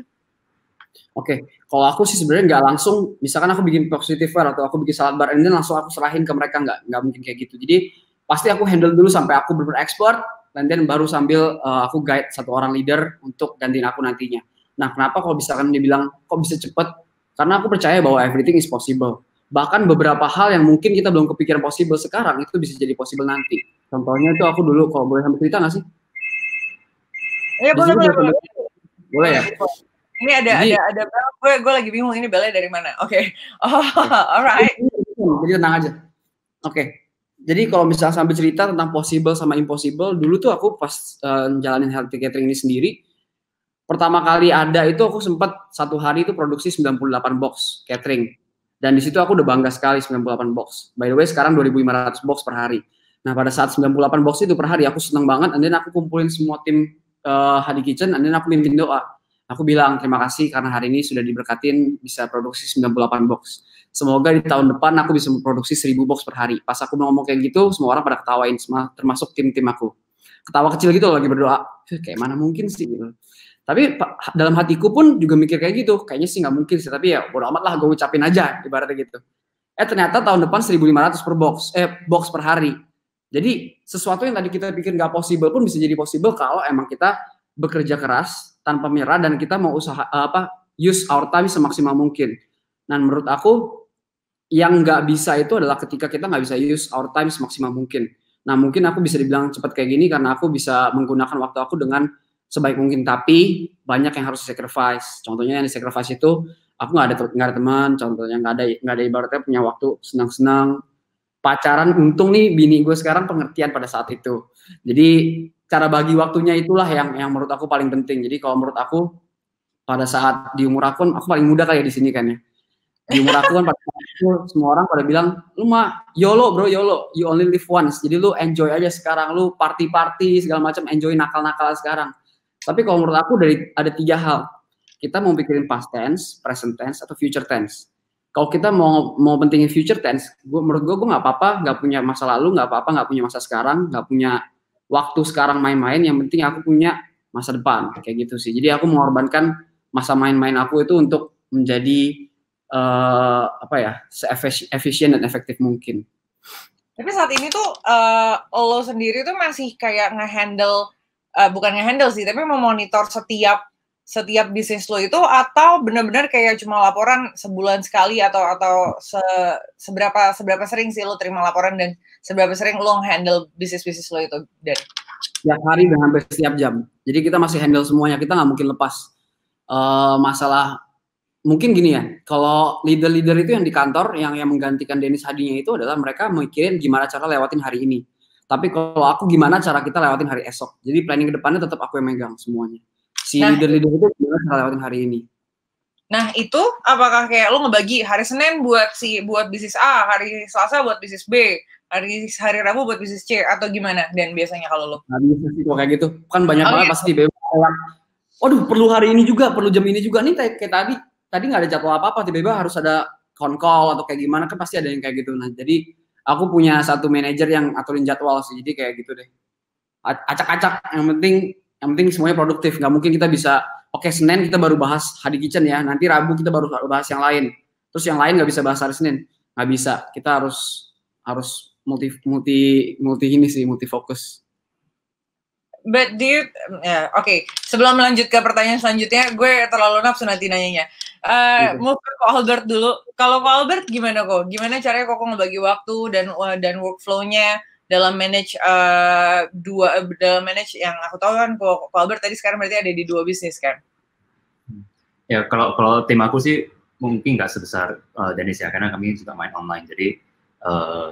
Oke, kalau aku sih sebenarnya nggak langsung, misalkan aku bikin Positive Wear atau aku bikin salad bar, ini langsung aku serahin ke mereka, nggak mungkin kayak gitu. Jadi pasti aku handle dulu sampai aku benar-benar expert, dan then baru sambil aku guide 1 orang leader untuk gantiin aku nantinya. Nah, kenapa kalau misalkan dia bilang kok bisa cepet? Karena aku percaya bahwa everything is possible. Bahkan beberapa hal yang mungkin kita belum kepikiran possible sekarang, itu bisa jadi possible nanti. Contohnya itu aku dulu, kalau boleh sampai cerita nggak sih? Ya, boleh. Boleh ya? Ini ada gue lagi bingung ini belnya dari mana. Oke. Alright. Jadi tenang aja. Oke. Jadi kalau misalnya sambil cerita tentang possible sama impossible, dulu tuh aku pas jalanin healthy catering ini sendiri, pertama kali ada itu aku sempat 1 hari itu produksi 98 box catering. Dan di situ aku udah bangga sekali 98 box. By the way, sekarang 2.500 box per hari. Nah, pada saat 98 box itu per hari aku seneng banget, and then aku kumpulin semua tim Hadi Kitchen, and then aku mimpin doa. Aku bilang terima kasih karena hari ini sudah diberkatin bisa produksi 98 box. Semoga di tahun depan aku bisa memproduksi 1000 box per hari. Pas aku ngomong kayak gitu, semua orang pada ketawain, termasuk tim aku. Ketawa kecil gitu lagi berdoa. Kayak mana mungkin sih gitu. Tapi dalam hatiku pun juga mikir kayak gitu. Kayaknya sih nggak mungkin sih, tapi ya bodo amat lah, gue ucapin aja ibaratnya gitu. Ternyata tahun depan 1.500 box per hari. Jadi sesuatu yang tadi kita pikir nggak possible pun bisa jadi possible kalau emang kita bekerja keras tanpa menyerah dan kita mau use our time semaksimal mungkin. Nah, menurut aku yang nggak bisa itu adalah ketika kita nggak bisa use our time semaksimal mungkin. Nah, mungkin aku bisa dibilang cepat kayak gini karena aku bisa menggunakan waktu aku dengan sebaik mungkin, tapi banyak yang harus sacrifice. Contohnya yang sacrifice itu aku nggak ada teman, contohnya nggak ada ibaratnya punya waktu senang-senang pacaran. Untung nih bini gue sekarang pengertian pada saat itu. Jadi cara bagi waktunya itulah yang menurut aku paling penting. Jadi kalau menurut aku pada saat di umur aku paling muda kayak di sini kan ya. Di umur aku kan semua orang pada bilang, lu mah YOLO bro, YOLO, you only live once. Jadi lu enjoy aja sekarang, lu party-party segala macam, enjoy nakal-nakal sekarang. Tapi kalau menurut aku ada 3 hal. Kita mau pikirin past tense, present tense, atau future tense. Kalau kita mau pentingin future tense, menurut gue nggak apa-apa, nggak punya masa lalu, nggak apa-apa, nggak punya masa sekarang, nggak punya waktu sekarang main-main. Yang penting aku punya masa depan, kayak gitu sih. Jadi aku mengorbankan masa main-main aku itu untuk menjadi se-efisien dan efektif mungkin. Tapi saat ini tuh lo sendiri tuh masih kayak nge-handle, bukan nge-handle sih, tapi memonitor setiap bisnis lo itu, atau benar-benar kayak cuma laporan sebulan sekali, atau seberapa sering sih lo terima laporan, dan seberapa sering lo nge-handle bisnis lo itu? Dan setiap hari dan hampir setiap jam. Jadi kita masih handle semuanya, kita nggak mungkin lepas masalah. Mungkin gini ya, kalau leader-leader itu yang di kantor, yang menggantikan Dennis Hadinya itu adalah mereka mikirin gimana cara lewatin hari ini. Tapi kalau aku gimana cara kita lewatin hari esok. Jadi planning ke depannya tetap aku yang megang semuanya. Si leader-leader itu gimana cara lewatin hari ini. Nah itu apakah kayak lo ngebagi hari Senin buat bisnis A, hari Selasa buat bisnis B, hari Rabu buat bisnis C, atau gimana? Dan biasanya kalau lo? Nah bisa sih kalau kayak gitu. Kan banyak banget pasti bebas. Waduh perlu hari ini juga, perlu jam ini juga. Nih kayak tadi nggak ada jadwal apa-apa, tiba-tiba harus ada call atau kayak gimana, kan pasti ada yang kayak gitu. Nah, jadi aku punya satu manajer yang aturin jadwal sih, jadi kayak gitu deh. Acak-acak, yang penting semuanya produktif. Nggak mungkin kita bisa, oke Senin kita baru bahas Hadi Kitchen ya, nanti Rabu kita baru bahas yang lain. Terus yang lain nggak bisa bahas hari Senin, nggak bisa. Kita harus multi fokus. But do you, oke. Sebelum melanjut ke pertanyaan selanjutnya, gue terlalu nafsu nanti nanyanya. Move ke Albert dulu. Kalau Ko Albert gimana kok? Gimana caranya kok ngebagi waktu dan workflow-nya dalam manage yang aku tahu kan Ko Albert tadi sekarang berarti ada di 2 bisnis kan? Ya kalau tim aku sih mungkin nggak sebesar Dennis ya, karena kami juga main online, jadi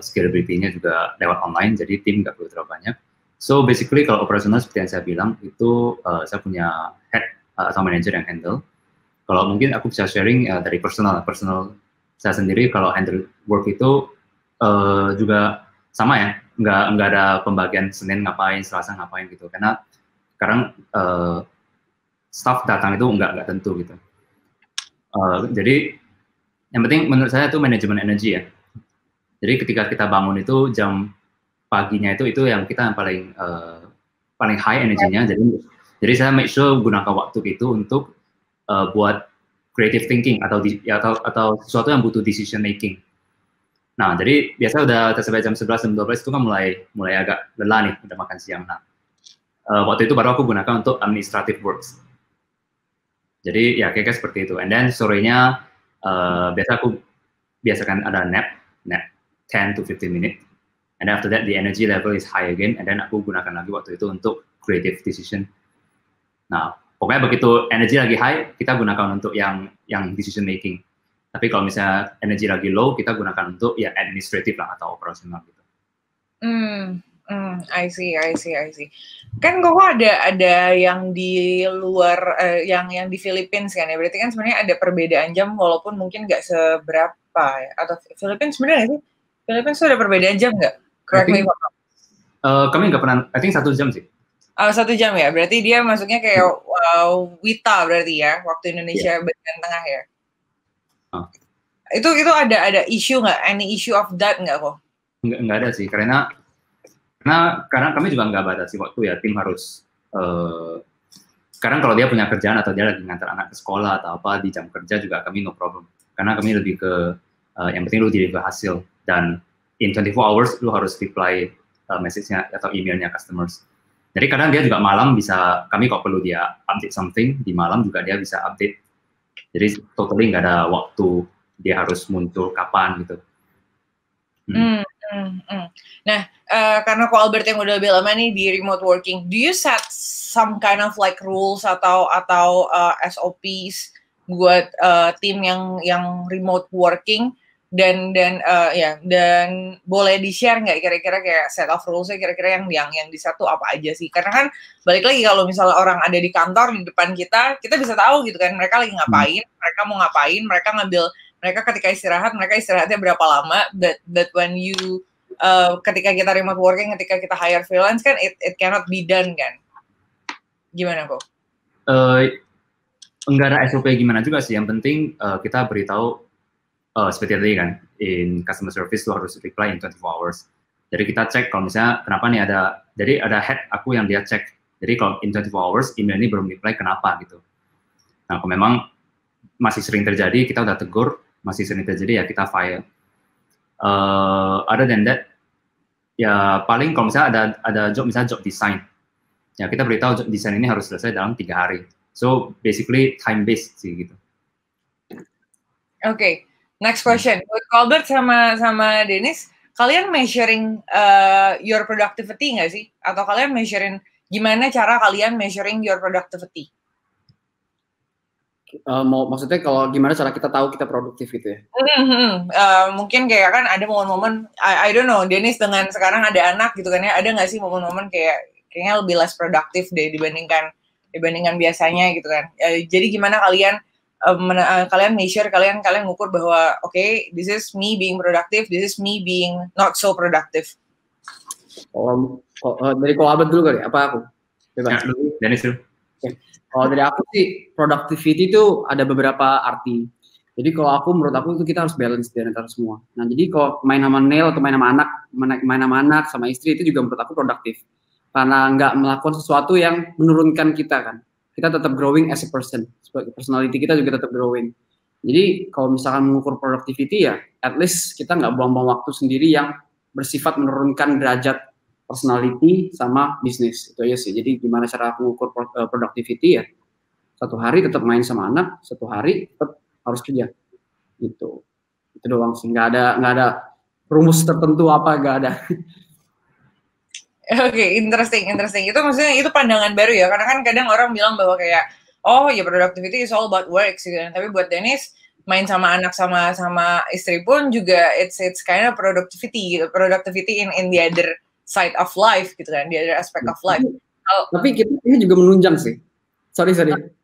scalability-nya juga lewat online, jadi tim nggak perlu terlalu banyak. So basically kalau operasional seperti yang saya bilang itu saya punya head atau manager yang handle. Kalau mungkin aku bisa sharing dari personal saya sendiri, kalau handle work itu juga sama ya, nggak ada pembagian Senin ngapain, Selasa ngapain gitu, karena sekarang staff datang itu nggak tentu gitu. Jadi yang penting menurut saya itu manajemen energi ya. Jadi ketika kita bangun itu jam paginya itu yang kita yang paling high energinya. Jadi saya make sure gunakan waktu itu untuk buat creative thinking atau sesuatu yang butuh decision making. Nah, jadi biasa udah sampai jam 11 jam 12 itu kan mulai agak lelah nih, udah makan siang. Nah, waktu itu baru aku gunakan untuk administrative works. Jadi ya kayak seperti itu. And then sorenya biasa aku biasakan ada nap 10 to 15 minutes. And after that, the energy level is high again, and then aku gunakan lagi waktu itu untuk creative decision. Nah, pokoknya begitu energi lagi high, kita gunakan untuk yang decision making. Tapi kalau misalnya energi lagi low, kita gunakan untuk ya administrative lah atau operasional gitu. I see. Kan kok ada yang di luar, yang di Philippines kan ya, berarti kan sebenarnya ada perbedaan jam, walaupun mungkin nggak seberapa ya. Atau Philippines sebenarnya sih? Philippines tuh ada perbedaan jam nggak? Correct me if I'm wrong. Kami nggak pernah, I think 1 jam sih. 1 jam ya, berarti dia masuknya kayak WITA berarti ya, waktu Indonesia bagian tengah ya. Itu ada issue nggak? Any issue of that nggak kok? Nggak ada sih, karena kami juga nggak batasi waktu ya, tim harus sekarang kalau dia punya kerjaan atau dia lagi ngantar anak ke sekolah atau apa di jam kerja juga kami no problem, karena kami lebih ke yang penting lu deliver hasil, dan in 24 hours lu harus reply message-nya atau emailnya customers. Jadi kadang dia juga malam bisa, kami kalau perlu dia update something di malam juga dia bisa update. Jadi totally nggak ada waktu dia harus muncul kapan gitu. Nah, karena Ko Albert yang udah lebih lama nih di remote working, do you set some kind of like rules atau SOPs buat tim yang remote working? Dan boleh di-share nggak kira-kira kayak set of rules-nya kira-kira yang di satu apa aja sih? Karena kan balik lagi kalau misalnya orang ada di kantor di depan kita bisa tahu gitu kan mereka lagi ngapain, mereka mau ngapain, mereka ngambil mereka ketika istirahat, mereka istirahatnya berapa lama, that when you ketika kita remote working, ketika kita hire freelance kan it cannot be done kan. Gimana kok? Enggak ada SOP gimana juga sih, yang penting kita beritahu seperti tadi kan, in customer service lo harus reply in 24 hours. Jadi kita cek kalau misalnya kenapa nih ada head aku yang dia cek. Jadi kalau in 24 hours email ini belum reply kenapa gitu. Nah, kalau memang masih sering terjadi, kita udah tegur, masih sering terjadi ya kita fire. Other than that, ya paling kalau misalnya ada job, misalnya job design, ya kita beritahu job design ini harus selesai dalam 3 hari. So basically time based sih gitu. Okay, next question. Buat Colbert sama Dennis, kalian measuring your productivity nggak sih? Atau kalian measuring gimana cara kalian measuring your productivity? Maksudnya kalau gimana cara kita tahu kita produktif gitu ya? Mungkin kayak kan ada momen-momen, I don't know, Dennis dengan sekarang ada anak gitu kan ya, ada nggak sih momen-momen kayaknya lebih less produktif deh dibandingkan biasanya gitu kan? Jadi gimana kalian kalian measure, kalian ngukur bahwa okay, this is me being productive, this is me being not so productive. Dari Colbert dulu kali, apa aku? Bebas. Ya, Dennis dulu. Kalau dari aku sih, productivity itu ada beberapa arti. Jadi kalau menurut aku itu kita harus balance di antara semua. Nah, jadi kalau main sama Neil atau main sama anak, sama istri itu juga menurut aku produktif. Karena nggak melakukan sesuatu yang menurunkan kita kan. Kita tetap growing as a person. Personality kita juga tetap growing. Jadi kalau misalkan mengukur productivity ya, at least kita nggak buang-buang waktu sendiri yang bersifat menurunkan derajat personality sama bisnis, itu aja sih. Jadi gimana cara aku mengukur productivity ya, 1 hari tetap main sama anak, 1 hari tetap harus kerja, gitu. Itu doang sih, nggak ada rumus tertentu apa, nggak ada. Oke, interesting. Itu maksudnya itu pandangan baru ya, karena kan kadang orang bilang bahwa kayak, oh ya productivity is all about work gitu kan. Tapi buat Dennis, main sama anak sama istri pun juga it's kind of productivity in the other side of life gitu kan, di other aspect of life. Tapi kita ini juga menunjang sih. Sorry.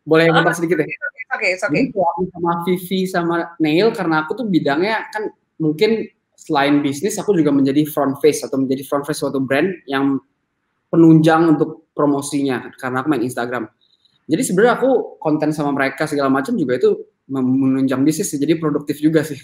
Boleh komentar sedikit ya? Oke. Sama Vivi sama Neil, karena aku tuh bidangnya kan mungkin selain bisnis, aku juga menjadi front face suatu brand yang penunjang untuk promosinya, karena aku main Instagram. Jadi sebenarnya aku konten sama mereka segala macam juga itu menunjang bisnis, jadi produktif juga sih.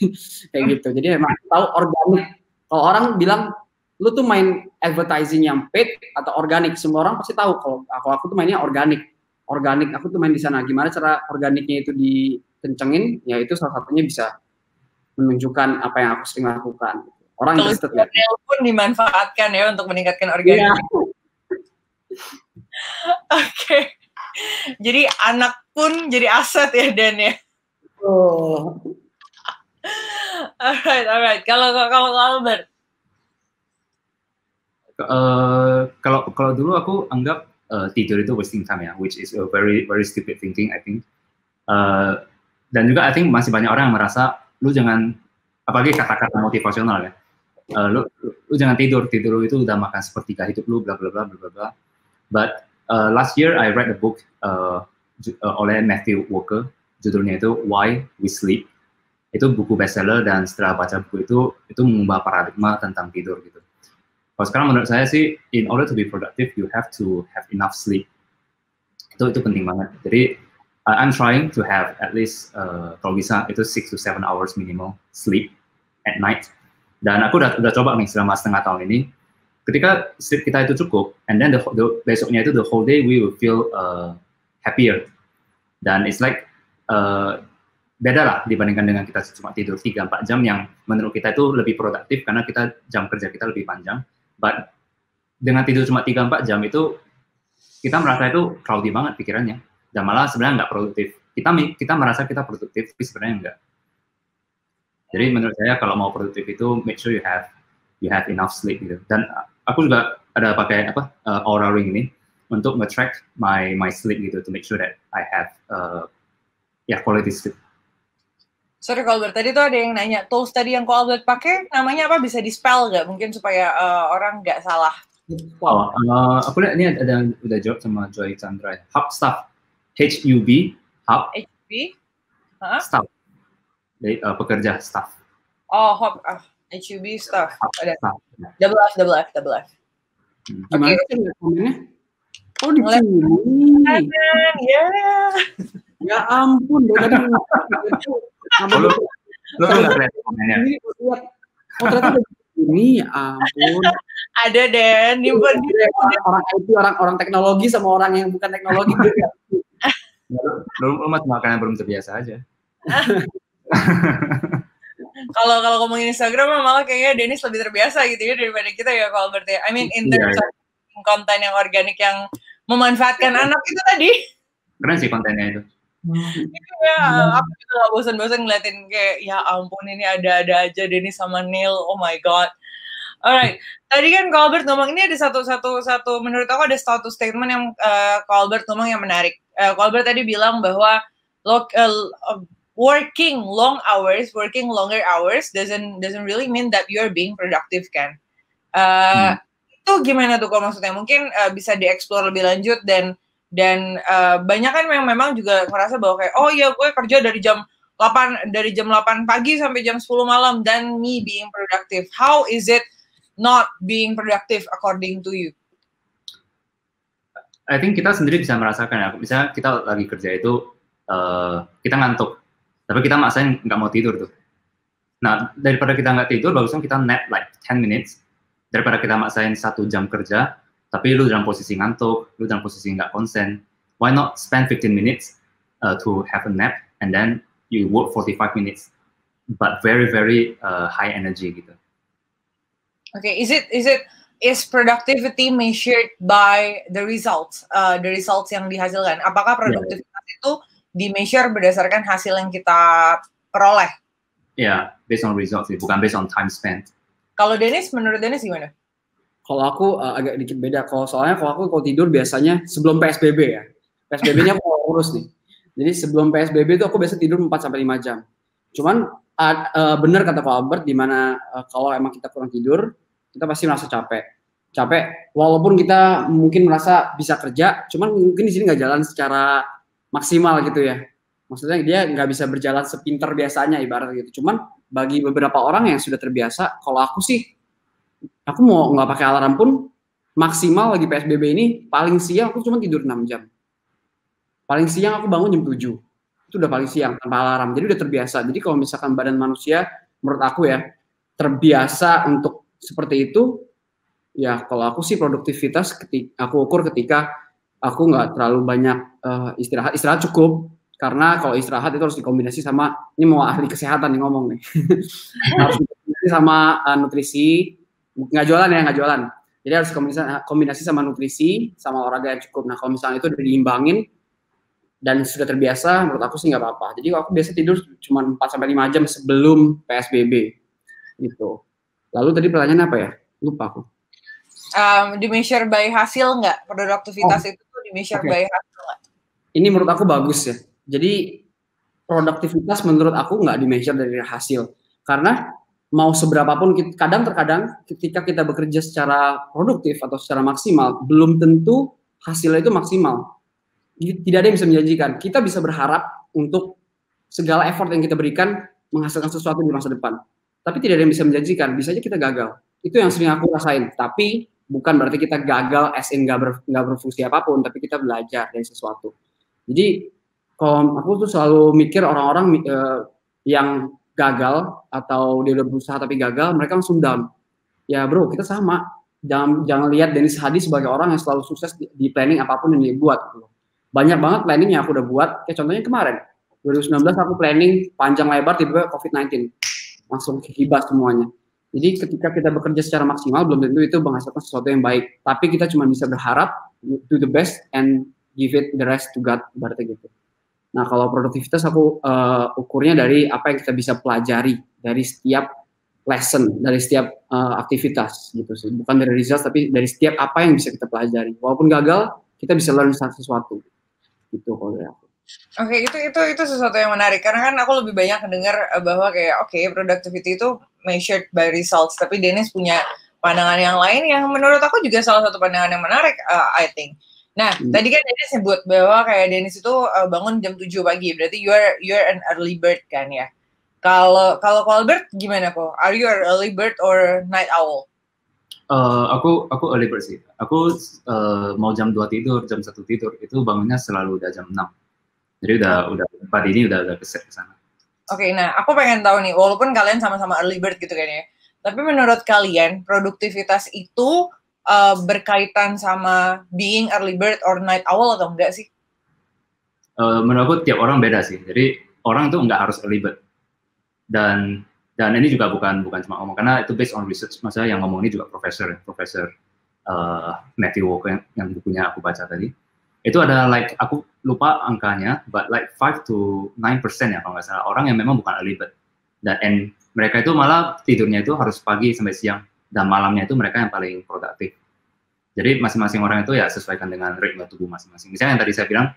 Kayak gitu. Jadi emang tahu organik. Kalau orang bilang, lu tuh main advertising yang paid atau organik, semua orang pasti tahu kalau aku tuh mainnya organik, aku tuh main di sana. Gimana cara organiknya itu dikencengin, ya itu salah satunya bisa menunjukkan apa yang aku sering lakukan. Orang interested ya. Pun dimanfaatkan ya untuk meningkatkan organik. Yeah. Oke. Jadi anak pun jadi aset ya, Dan ya. Oh. Alright. Kalau Albert. Kalau dulu aku anggap tidur itu wasting time ya, which is a very very stupid thinking I think. Dan juga I think masih banyak orang yang merasa lu jangan, apalagi kata-kata motivasional ya, lu jangan tidur itu udah makan sepertiga hidup lu, bla bla bla bla bla. But last year I read a book oleh Matthew Walker, judulnya itu Why We Sleep. Itu buku bestseller, dan setelah baca buku itu mengubah paradigma tentang tidur gitu. Kalau sekarang menurut saya sih, in order to be productive, you have to have enough sleep. Itu penting banget. Jadi, I'm trying to have at least, kalau bisa, itu 6 to 7 hours minimal sleep at night. Dan aku udah coba nih selama setengah tahun ini. Ketika sleep kita itu cukup, and then besoknya itu the whole day we will feel happier. Dan it's like, beda lah dibandingkan dengan kita cuma tidur 3-4 jam yang menurut kita itu lebih produktif karena jam kerja kita lebih panjang. But dengan tidur cuma 3-4 jam itu kita merasa itu cloudy banget pikirannya, dan malah sebenarnya nggak produktif. Kita merasa kita produktif, tapi sebenarnya enggak. Jadi menurut saya kalau mau produktif itu make sure you have enough sleep gitu. Dan aku juga ada pakai Oura Ring ini untuk nge-track my sleep gitu, to make sure that I have quality sleep. Sorry Colbert, tadi tuh ada yang nanya, tools tadi yang Colbert pakai, namanya apa, bisa di-spell nggak? Mungkin supaya orang nggak salah. Aku lihat ini ada yang udah jawab sama Joy Chandra. Hub Stuff. HUB. Hub. HUB? Stuff. dari pekerja staff. Oh, HUB staff. Ada. Staff. Double F. Gimana Oke. sih lihat komennya? Oh di Ngeliat. sini. Ya. Ya ampun, dari tadi Lu nggak lihat komennya? ini lihat. Oh ternyata ini, ya ampun. Ada Den, nyimpen Orang IT, orang teknologi sama orang yang bukan teknologi beda. Lu masih makanan belum terbiasa aja. Kalau ngomongin Instagram malah kayaknya Dennis lebih terbiasa gitu ya daripada kita ya kalau berarti. I mean in terms of konten yang organik yang memanfaatkan anak itu tadi. Keren sih kontennya itu. Ya, aku juga gak bosan-bosan ngeliatin kayak ya ampun ini ada aja Dennis sama Neil. Oh my god. Alright, tadi kan Albert ngomong ini ada satu menurut aku ada satu statement yang Albert ngomong yang menarik. Albert tadi bilang bahwa working longer hours doesn't really mean that you're being productive kan. Itu gimana tuh kalau maksudnya? Mungkin bisa dieksplor lebih lanjut dan banyak kan yang memang juga merasa bahwa kayak oh ya gue kerja dari jam 8 pagi sampai jam 10 malam dan me being productive. How is it not being productive according to you? I think kita sendiri bisa merasakan ya. Misalnya kita lagi kerja itu kita ngantuk. Tapi kita maksain nggak mau tidur tuh. Nah, daripada kita nggak tidur, bagusnya kita nap like 10 minutes. Daripada kita maksain 1 jam kerja, tapi lu dalam posisi ngantuk, lu dalam posisi nggak konsen. Why not spend 15 minutes to have a nap, and then you work 45 minutes, but very, very high energy gitu. Okay, is productivity measured by the results yang dihasilkan? Apakah produktivitas itu di-measure berdasarkan hasil yang kita peroleh? Yeah, based on results, bukan based on time spent. Kalau Dennis, menurut Dennis gimana? Kalau aku agak dikit beda. Soalnya kalau tidur biasanya sebelum PSBB ya. PSBB-nya aku urus nih. Jadi sebelum PSBB itu aku biasa tidur 4-5 jam. Cuman benar kata Ko Albert, dimana kalau emang kita kurang tidur, kita pasti merasa capek. Walaupun kita mungkin merasa bisa kerja, cuman mungkin di sini nggak jalan secara maksimal gitu ya. Maksudnya dia nggak bisa berjalan sepinter biasanya ibarat gitu. Cuman bagi beberapa orang yang sudah terbiasa, kalau aku sih, aku mau nggak pakai alarm pun maksimal lagi PSBB ini, paling siang aku cuma tidur 6 jam. Paling siang aku bangun jam 7. Itu udah paling siang tanpa alarm. Jadi udah terbiasa. Jadi kalau misalkan badan manusia, menurut aku ya, terbiasa untuk seperti itu, ya kalau aku sih produktivitas aku ukur ketika aku nggak terlalu banyak istirahat cukup. Karena kalau istirahat itu harus dikombinasi sama, ini mau ahli kesehatan yang ngomong nih, harus dikombinasi sama nutrisi, nggak jualan. Jadi harus kombinasi sama nutrisi, sama olahraga yang cukup. Nah kalau misalnya itu udah diimbangin, dan sudah terbiasa, menurut aku sih nggak apa-apa. Jadi aku biasa tidur cuma 4-5 jam sebelum PSBB, gitu. Lalu tadi pertanyaannya apa ya? Lupa aku. Di-measure by hasil nggak? Produktivitas itu tuh di-measure by hasil nggak? Ini menurut aku bagus ya. Jadi produktivitas menurut aku nggak di-measure dari hasil. Karena mau seberapapun, kadang-terkadang ketika kita bekerja secara produktif atau secara maksimal, belum tentu hasilnya itu maksimal. Tidak ada yang bisa menjanjikan. Kita bisa berharap untuk segala effort yang kita berikan menghasilkan sesuatu di masa depan. Tapi tidak ada yang bisa menjanjikan. Bisa aja kita gagal. Itu yang sering aku rasain. Tapi bukan berarti kita gagal as in nggak berfungsi apapun, tapi kita belajar dari sesuatu. Jadi kalau aku tuh selalu mikir orang-orang yang gagal atau dia udah berusaha tapi gagal, mereka langsung down. Ya bro, kita sama. Jangan lihat Dennis Hadi sebagai orang yang selalu sukses di planning apapun yang dia buat. Banyak banget planning yang aku udah buat. Kayak contohnya kemarin 2019 aku planning panjang lebar, tiba-tiba COVID-19 langsung kibas semuanya. Jadi ketika kita bekerja secara maksimal, belum tentu itu menghasilkan sesuatu yang baik. Tapi kita cuma bisa berharap, do the best and give it the rest to God, berarti gitu. Nah kalau produktivitas aku ukurnya dari apa yang kita bisa pelajari dari setiap lesson, dari setiap aktivitas gitu sih. Bukan dari results, tapi dari setiap apa yang bisa kita pelajari. Walaupun gagal, kita bisa learn sesuatu. Gitu kalau dari aku. Oke, itu sesuatu yang menarik karena kan aku lebih banyak mendengar bahwa kayak productivity itu measured by results, tapi Dennis punya pandangan yang lain yang menurut aku juga salah satu pandangan yang menarik, I think. Nah, tadi kan Dennis sebut bahwa kayak Dennis itu bangun jam 7 pagi, berarti you're an early bird kan ya. Kalau Albert gimana kok? Are you an early bird or night owl? Aku early bird sih. Aku mau jam 2 tidur, jam 1 tidur, itu bangunnya selalu udah jam 6. Jadi udah pagi ini udah keset ke sana. Oke, nah aku pengen tahu nih, walaupun kalian sama-sama early bird gitu kan ya, tapi menurut kalian produktivitas itu berkaitan sama being early bird or night owl atau enggak sih? Menurut aku tiap orang beda sih. Jadi orang itu nggak harus early bird. Dan ini juga bukan cuma ngomong, karena itu based on research. Maksudnya yang ngomong ini juga profesor Matthew Walker yang bukunya aku baca tadi. Itu ada like, aku lupa angkanya, but like 5 to 9% ya kalau nggak salah, orang yang memang bukan early bird. Dan mereka itu malah tidurnya itu harus pagi sampai siang, dan malamnya itu mereka yang paling produktif. Jadi masing-masing orang itu ya sesuaikan dengan ritme tubuh masing-masing. Misalnya yang tadi saya bilang,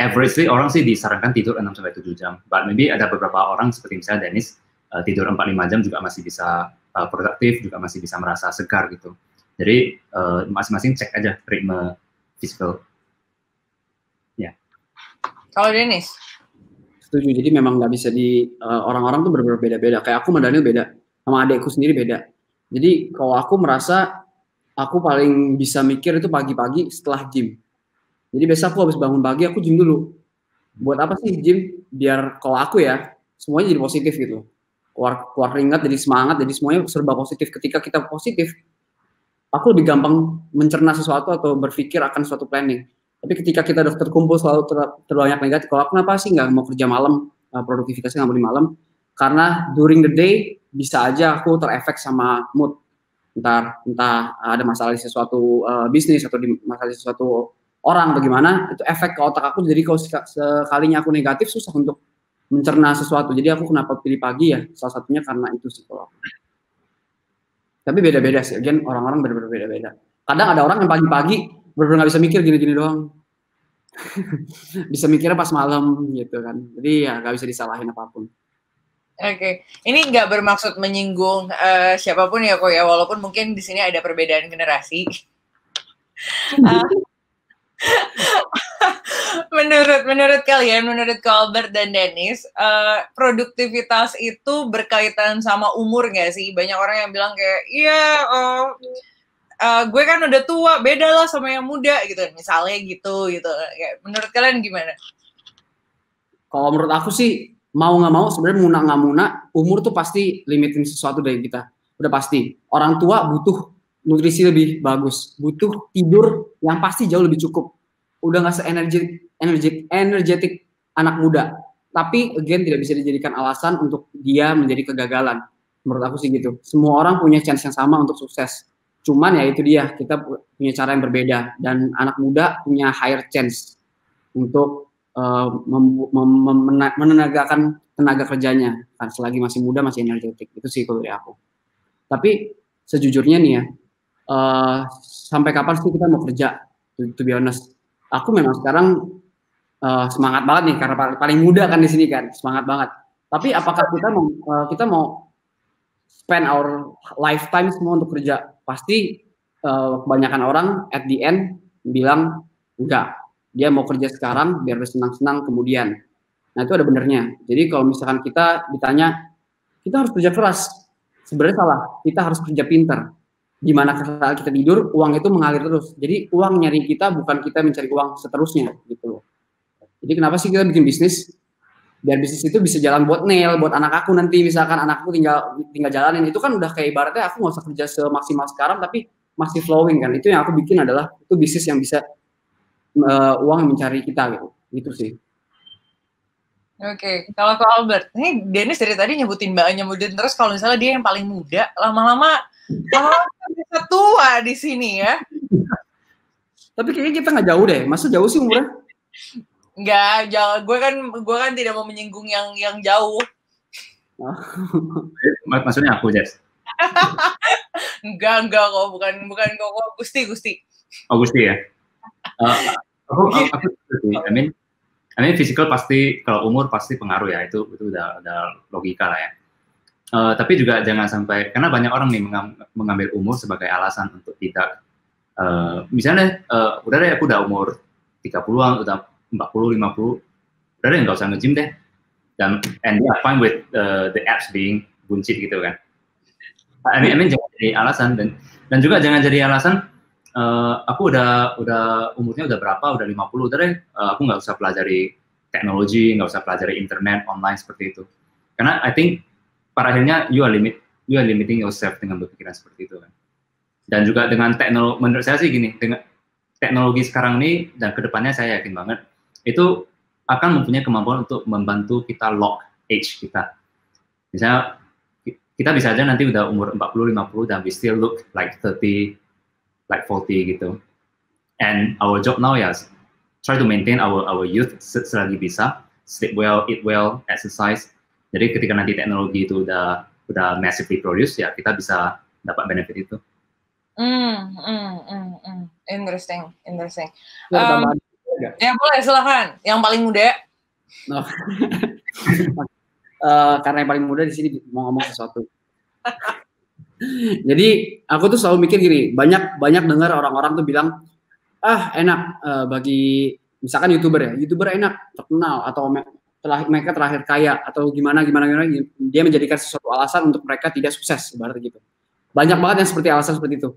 averagely orang sih disarankan tidur 6-7 jam. But maybe ada beberapa orang seperti misalnya Dennis, tidur 4-5 jam juga masih bisa produktif, juga masih bisa merasa segar gitu. Jadi masing-masing cek aja ritme physical. Ya. Kalau Dennis? Setuju. Jadi memang nggak bisa orang-orang tuh berbeda-beda. Kayak aku sama Daniel beda, sama adekku sendiri beda. Jadi kalau aku merasa aku paling bisa mikir itu pagi-pagi setelah gym. Jadi biasa aku habis bangun pagi aku gym dulu. Buat apa sih gym? Biar kalau aku ya semuanya jadi positif gitu. Keluar keringat jadi semangat, jadi semuanya serba positif. Ketika kita positif, aku lebih gampang mencerna sesuatu atau berpikir akan suatu planning. Tapi ketika kita udah terkumpul selalu terlalu banyak negatif, kalau aku kenapa sih nggak mau kerja malam, produktivitasnya nggak mau di malam? Karena during the day bisa aja aku terefek sama mood. Entah ada masalah di sesuatu bisnis atau di masalah di sesuatu orang bagaimana, itu efek ke otak aku. Jadi kalau sekalinya aku negatif susah untuk mencerna sesuatu. Jadi aku kenapa pilih pagi ya, salah satunya karena itu sih kalau aku. Tapi beda-beda sih, again orang-orang berbeda-beda. Kadang ada orang yang pagi-pagi benar-benar nggak bisa mikir gini-gini doang. Bisa mikirnya pas malam gitu kan. Jadi ya nggak bisa disalahin apapun. Oke, ini nggak bermaksud menyinggung siapapun ya kok ya, walaupun mungkin di sini ada perbedaan generasi. Menurut kalian, menurut Albert dan Dennis, produktivitas itu berkaitan sama umur nggak sih? Banyak orang yang bilang kayak, iya, gue kan udah tua, beda lah sama yang muda gitu, misalnya gitu. Ya, menurut kalian gimana? Kalau menurut aku sih, mau nggak mau, sebenarnya muna nggak muna, umur tuh pasti limitin sesuatu dari kita. Udah pasti. Orang tua butuh nutrisi lebih bagus, butuh tidur yang pasti jauh lebih cukup. Udah nggak se-energetic anak muda. Tapi again tidak bisa dijadikan alasan untuk dia menjadi kegagalan. Menurut aku sih gitu. Semua orang punya chance yang sama untuk sukses. Cuman ya itu dia, kita punya cara yang berbeda. Dan anak muda punya higher chance untuk menenagakan tenaga kerjanya. Kan selagi masih muda, masih energetik. Itu sih kalau dari aku. Tapi sejujurnya nih ya, sampai kapan sih kita mau kerja? To be honest, aku memang sekarang semangat banget nih karena paling muda kan di sini kan, semangat banget. Tapi apakah kita mau spend our lifetime semua untuk kerja? Pasti kebanyakan orang at the end bilang enggak. Dia mau kerja sekarang biar bersenang-senang kemudian. Nah itu ada benernya. Jadi kalau misalkan kita ditanya, kita harus kerja keras. Sebenarnya salah. Kita harus kerja pintar. Dimana saat kita tidur, uang itu mengalir terus. Jadi uang nyari kita, bukan kita mencari uang seterusnya gitu loh. Jadi kenapa sih kita bikin bisnis? Biar bisnis itu bisa jalan buat Neil, buat anak aku nanti. Misalkan anakku tinggal jalanin, itu kan udah kayak ibaratnya aku nggak usah kerja semaksimal sekarang, tapi masih flowing kan. Itu yang aku bikin adalah itu bisnis yang bisa uang mencari kita gitu sih. Oke, kalau ke Albert, ini Dennis dari tadi nyebutin terus kalau misalnya dia yang paling muda, lama-lama bisa tua di sini ya. Tapi kayaknya kita nggak jauh deh. Masa jauh sih umurnya? Nggak jauh. Gue kan tidak mau menyinggung yang jauh. Maksudnya aku, Jess? Enggak kok, bukan kok, Gusti. Oh, Gusti ya. Aku I mean physical pasti, kalau umur pasti pengaruh ya, itu udah logika lah ya. Tapi juga jangan sampai, karena banyak orang nih mengambil umur sebagai alasan untuk tidak, misalnya udah deh aku udah umur 30-an, udah 40, 50, udah deh nggak usah nge-gym deh. and they are fine with the apps being buncit gitu kan. I mean jangan jadi alasan dan juga jangan jadi alasan aku udah umurnya udah berapa, udah 50, udah deh aku nggak usah pelajari teknologi, nggak usah pelajari internet online seperti itu. Karena I think pada akhirnya you are limiting yourself dengan berpikiran seperti itu kan. Dan juga dengan teknologi, menurut saya sih gini, dengan teknologi sekarang ini dan kedepannya saya yakin banget itu akan mempunyai kemampuan untuk membantu kita lock age kita. Misalnya kita bisa aja nanti udah umur 40-50 dan we still look like 30, like 40 gitu. And our job now ya try to maintain our youth selagi bisa, sleep well, eat well, exercise. Jadi ketika nanti teknologi itu udah massively produce ya kita bisa dapat benefit itu. Interesting. Ya boleh, silakan. Yang paling muda. No. Karena yang paling muda di sini mau ngomong sesuatu. Jadi aku tuh selalu mikir gini, banyak dengar orang-orang tuh bilang, enak bagi misalkan youtuber enak, terkenal atau mereka terakhir kaya atau gimana dia menjadikan sesuatu alasan untuk mereka tidak sukses, ibaratnya gitu. Banyak banget yang seperti alasan seperti itu.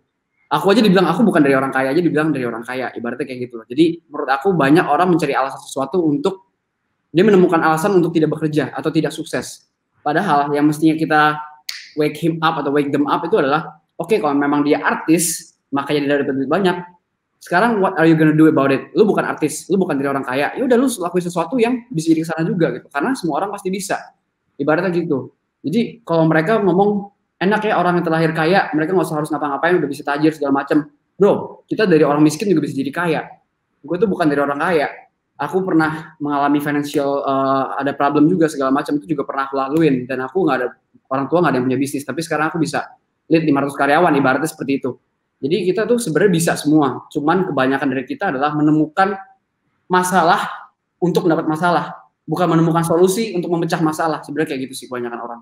Aku aja dibilang aku bukan dari orang kaya aja dibilang dari orang kaya, ibaratnya kayak gitu loh. Jadi menurut aku banyak orang mencari alasan sesuatu untuk dia menemukan alasan untuk tidak bekerja atau tidak sukses. Padahal yang mestinya kita wake him up atau wake them up itu adalah oke, kalau memang dia artis makanya dia dapat duit banyak. Sekarang what are you gonna do about it? Lu bukan artis, lu bukan dari orang kaya. Ya udah lu lakuin sesuatu yang bisa jadi kesana juga gitu. Karena semua orang pasti bisa. Ibaratnya gitu. Jadi kalau mereka ngomong enak ya orang yang terlahir kaya, mereka nggak usah harus ngapa-ngapain, udah bisa tajir segala macam. Bro, kita dari orang miskin juga bisa jadi kaya. Gue tuh bukan dari orang kaya. Aku pernah mengalami financial, ada problem juga segala macam, itu juga pernah aku laluin. Dan aku nggak ada, orang tua nggak ada yang punya bisnis. Tapi sekarang aku bisa lead 500 karyawan, ibaratnya seperti itu. Jadi kita tuh sebenarnya bisa semua. Cuman kebanyakan dari kita adalah menemukan masalah untuk mendapat masalah. Bukan menemukan solusi untuk memecah masalah. Sebenarnya kayak gitu sih kebanyakan orang.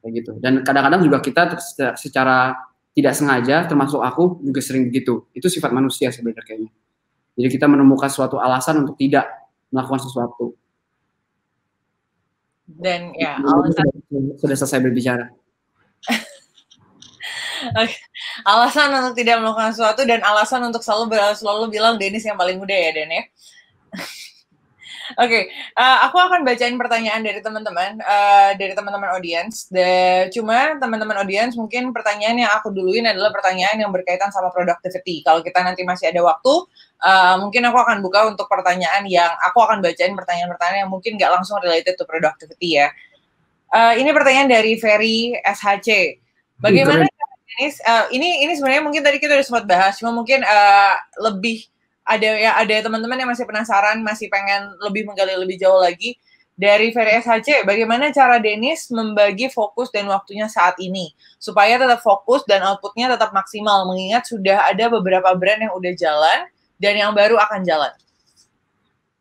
Kayak gitu. Dan kadang-kadang juga kita secara tidak sengaja, termasuk aku juga sering begitu. Itu sifat manusia sebenarnya kayaknya. Jadi kita menemukan suatu alasan untuk tidak melakukan sesuatu. Dan ya alasan sudah selesai berbicara. Alasan untuk tidak melakukan sesuatu dan alasan untuk selalu bilang Dennis yang paling muda ya Den ya. Oke, aku akan bacain pertanyaan dari teman-teman audiens. Cuma teman-teman audiens mungkin pertanyaan yang aku duluin adalah pertanyaan yang berkaitan sama productivity. Kalau kita nanti masih ada waktu, mungkin aku akan buka untuk pertanyaan yang aku akan bacain pertanyaan-pertanyaan yang mungkin nggak langsung related to productivity ya. Ini pertanyaan dari Ferry SHC. Bagaimana Dennis? Ini sebenarnya mungkin tadi kita udah sempat bahas, cuma mungkin lebih ada teman-teman yang masih penasaran, masih pengen lebih menggali lebih jauh lagi. Dari Ferry SHC, bagaimana cara Dennis membagi fokus dan waktunya saat ini supaya tetap fokus dan outputnya tetap maksimal, mengingat sudah ada beberapa brand yang udah jalan dan yang baru akan jalan?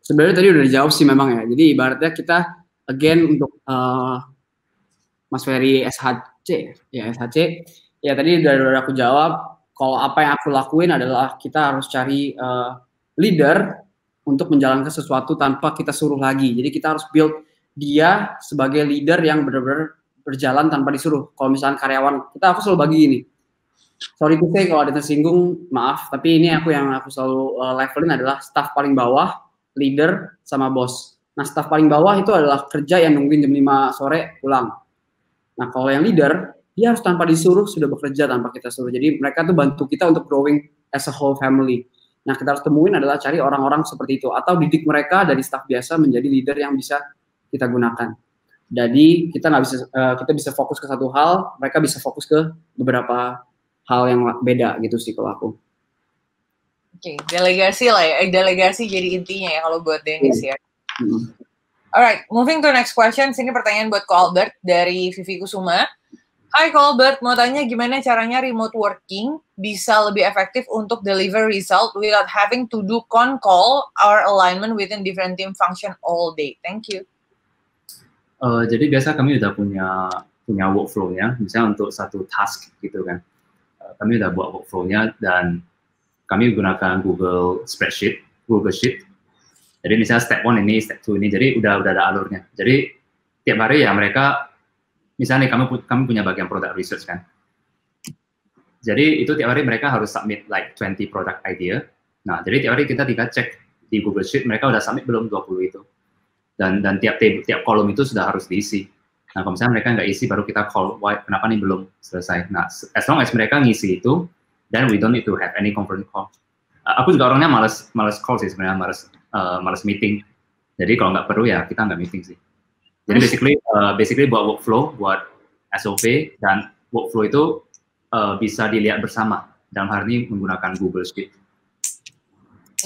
Sebenarnya tadi udah dijawab sih memang ya. Jadi ibaratnya kita again untuk Mas Ferry SHC ya tadi udah aku jawab. Kalau apa yang aku lakuin adalah kita harus cari leader untuk menjalankan sesuatu tanpa kita suruh lagi. Jadi kita harus build dia sebagai leader yang benar-benar berjalan tanpa disuruh. Kalau misalnya karyawan, aku selalu bagi ini. Sorry to say kalau ada tersinggung, maaf. Tapi ini aku selalu levelin adalah staff paling bawah, leader, sama bos. Nah staff paling bawah itu adalah kerja yang nungguin jam 5 sore pulang. Nah kalau yang leader, dia harus tanpa disuruh sudah bekerja tanpa kita suruh. Jadi mereka tuh bantu kita untuk growing as a whole family. Nah kita harus temuin adalah cari orang-orang seperti itu atau didik mereka dari staff biasa menjadi leader yang bisa kita gunakan. Jadi kita bisa fokus ke satu hal, mereka bisa fokus ke beberapa hal yang beda gitu sih kalau aku. Oke, delegasi lah ya. Delegasi jadi intinya ya kalau buat Dennis ya. Alright, moving to next question. Ini pertanyaan buat Ko Albert dari Vivi Kusuma. Hai Ko Albert, mau tanya gimana caranya remote working bisa lebih efektif untuk deliver result without having to do call or alignment within different team function all day. Thank you. Jadi biasa kami udah punya workflow-nya, misalnya untuk satu task gitu kan. Kami udah buat workflow-nya dan kami gunakan Google Sheet. Jadi misalnya step 1 ini, step 2 ini, jadi udah ada alurnya. Jadi tiap hari ya mereka, misalnya kami punya bagian product research kan. Jadi itu tiap hari mereka harus submit like 20 product idea. Nah, jadi tiap hari kita tinggal cek di Google Sheet mereka udah submit belum 20 itu. Dan tiap kolom itu sudah harus diisi. Nah, kalau misalnya mereka nggak isi, baru kita call, why, kenapa nih belum selesai. Nah, as long as mereka ngisi itu, then we don't need to have any conference call. Aku juga orangnya males call sih sebenarnya, males meeting. Jadi kalau nggak perlu ya kita nggak meeting sih. Jadi basically buat workflow, buat SOP, dan workflow itu bisa dilihat bersama. Dalam hal ini menggunakan Google Sheet.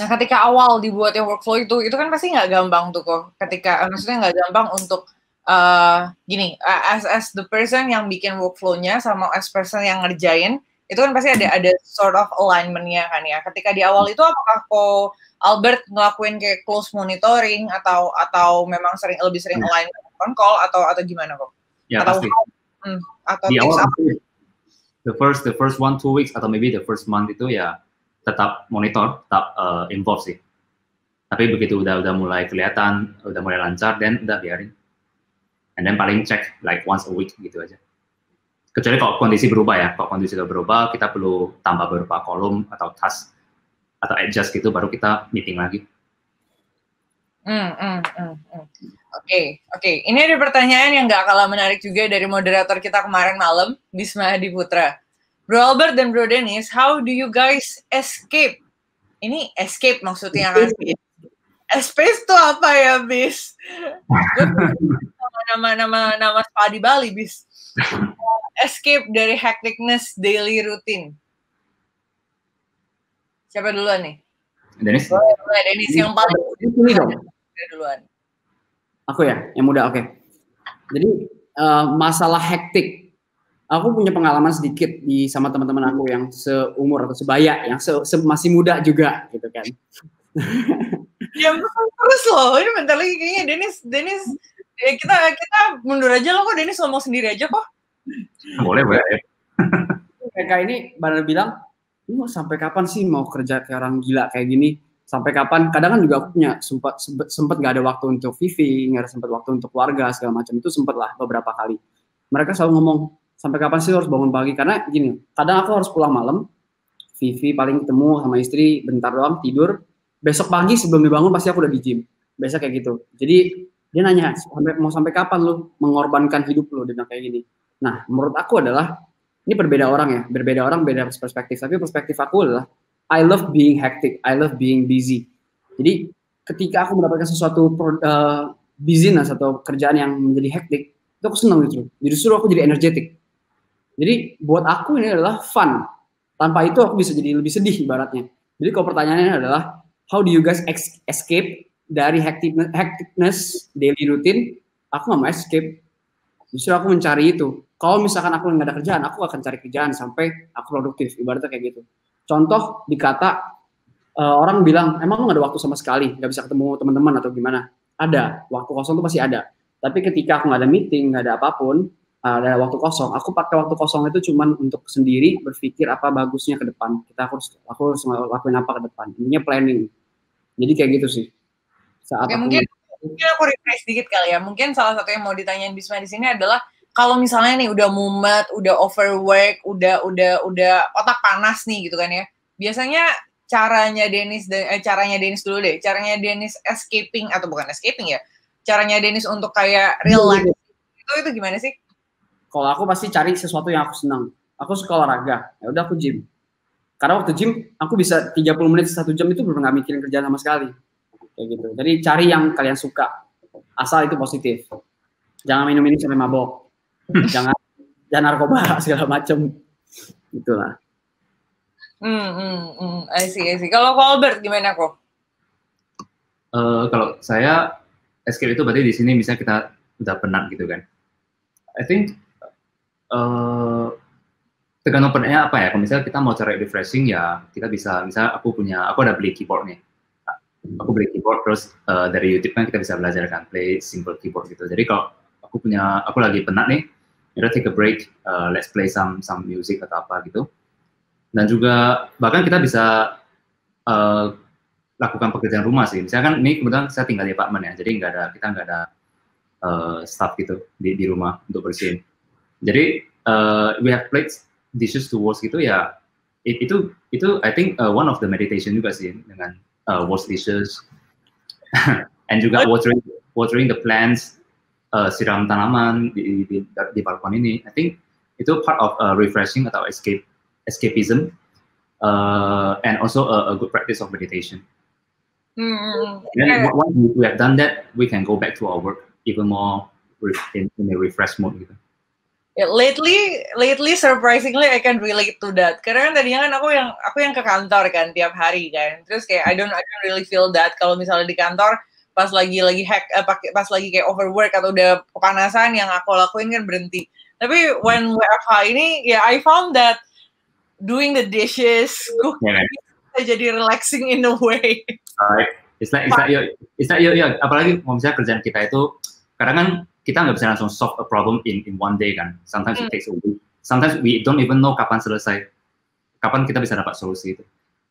Nah, ketika awal dibuatnya workflow itu kan pasti nggak gampang tuh kok. Maksudnya nggak gampang untuk gini, as the person yang bikin workflow-nya sama as person yang ngerjain, itu kan pasti ada sort of alignment-nya kan ya. Ketika di awal itu apakah kok Albert ngelakuin kayak close monitoring atau memang lebih sering alignment on call atau gimana kok? Ya, atau pasti. Atau di awal the first 1-2 weeks atau maybe the first month itu ya tetap monitor, tetap involve sih. Tapi begitu udah mulai kelihatan, udah mulai lancar, dan udah biarin. And then paling cek like once a week gitu aja. Kecuali kalau kondisi berubah ya, kalau kondisi udah berubah, kita perlu tambah beberapa kolom atau task atau adjust gitu, baru kita meeting lagi. Oke. Ini ada pertanyaan yang nggak kalah menarik juga dari moderator kita kemarin malam, Bisma Hadi Putra. Bro Albert dan Bro Dennis, how do you guys escape? Ini escape maksudnya kan? Space itu apa ya, Bis? Nama spa di Bali, Bis. Escape dari hecticness daily routine. Siapa duluan nih? Dennis? Dennis yang paling ini dong. Duluan. Aku ya, yang muda, oke. Jadi masalah hektik, aku punya pengalaman sedikit sama teman-teman aku yang seumur atau sebaya, yang masih muda juga, gitu kan. Ya terus loh, ini bentar lagi kayaknya Dennis ya kita mundur aja loh kok, Dennis ngomong sendiri aja kok. Boleh. Kayak ini baru bilang, lu sampai kapan sih mau kerja kayak orang gila kayak gini? Sampai kapan? Kadang kan juga aku punya sempat nggak ada waktu untuk Vivi, nggak ada sempat waktu untuk keluarga segala macam, itu sempat lah beberapa kali. Mereka selalu ngomong, sampai kapan sih harus bangun pagi? Karena gini, kadang aku harus pulang malam, Vivi paling ketemu sama istri bentar doang, tidur. Besok pagi sebelum dibangun pasti aku udah di gym. Biasa kayak gitu. Jadi dia nanya, mau sampai kapan lu mengorbankan hidup lu dengan kayak gini? Nah, menurut aku adalah, ini berbeda orang ya, berbeda orang, beda perspektif. Tapi perspektif aku adalah, I love being hectic, I love being busy. Jadi ketika aku mendapatkan sesuatu business atau kerjaan yang menjadi hectic, itu aku senang gitu. Justru aku jadi energetic. Jadi buat aku ini adalah fun. Tanpa itu aku bisa jadi lebih sedih ibaratnya. Jadi kalau pertanyaannya adalah, how do you guys escape dari hecticness daily routine? Aku nggak mau escape. Justru aku mencari itu. Kalau misalkan aku nggak ada kerjaan, aku akan cari kerjaan sampai aku produktif. Ibaratnya kayak gitu. Contoh dikata orang bilang, emang lu nggak ada waktu sama sekali, nggak bisa ketemu teman-teman atau gimana? Ada. Waktu kosong tuh pasti ada. Tapi ketika aku nggak ada meeting, nggak ada apapun, ada waktu kosong, aku pakai waktu kosong itu cuman untuk sendiri berpikir apa bagusnya ke depan. Aku harus lakuin apa ke depan. Intinya planning. Jadi kayak gitu sih. Oke, mungkin aku refresh sedikit kali ya. Mungkin salah satu yang mau ditanyain Bisma di sini adalah kalau misalnya nih udah mumet, udah overwork, udah otak panas nih gitu kan ya. Biasanya caranya Dennis dulu deh. Caranya Dennis escaping atau bukan escaping ya. Caranya Dennis untuk kayak relax itu gimana sih? Kalau aku pasti cari sesuatu yang aku senang. Aku suka olahraga. Ya udah aku gym. Karena waktu gym, aku bisa 30 menit, 1 jam itu benar nggak mikirin kerjaan sama sekali. Kayak gitu. Jadi cari yang kalian suka. Asal itu positif. Jangan minum ini sampai mabok. Jangan narkoba, segala macam. Itulah. I see. Kalau Albert gimana kok? Kalau saya, escape itu berarti di sini misalnya kita udah penat gitu kan. I think, tergantung penatnya apa ya. Kalau misalnya kita mau cari refreshing ya kita bisa, misalnya aku ada beli keyboard nih. Aku beli keyboard terus dari YouTube kan kita bisa belajar kan play simple keyboard gitu. Jadi kalau aku lagi penat nih, kita take a break, let's play some music atau apa gitu. Dan juga bahkan kita bisa lakukan pekerjaan rumah sih. Misalkan ini kebetulan saya tinggal di apartemen ya, jadi kita nggak ada stuff gitu di rumah untuk bersihin. Jadi we have plates, dishes to wash gitu ya. Itu I think one of the meditation juga sih dengan wash dishes and juga watering the plants, siram tanaman di balkon ini. I think itu part of refreshing atau escapism and also a good practice of meditation. Then once we have done that, we can go back to our work even more in a refresh mode gitu. Yeah, lately surprisingly I can relate to that. Karena kan tadinya kan aku yang ke kantor kan tiap hari kan. Terus kayak I don't really feel that kalau misalnya di kantor pas lagi pas lagi kayak overwork atau udah kepanasan yang aku lakuin kan berhenti. Tapi when WFH ini ya I found that doing the dishes, cooking jadi relaxing in a way. It's like apalagi misalnya kerjaan kita itu kadang kan kita nggak bisa langsung solve a problem in one day kan. Sometimes it takes a week. Sometimes we don't even know kapan selesai. Kapan kita bisa dapat solusi itu.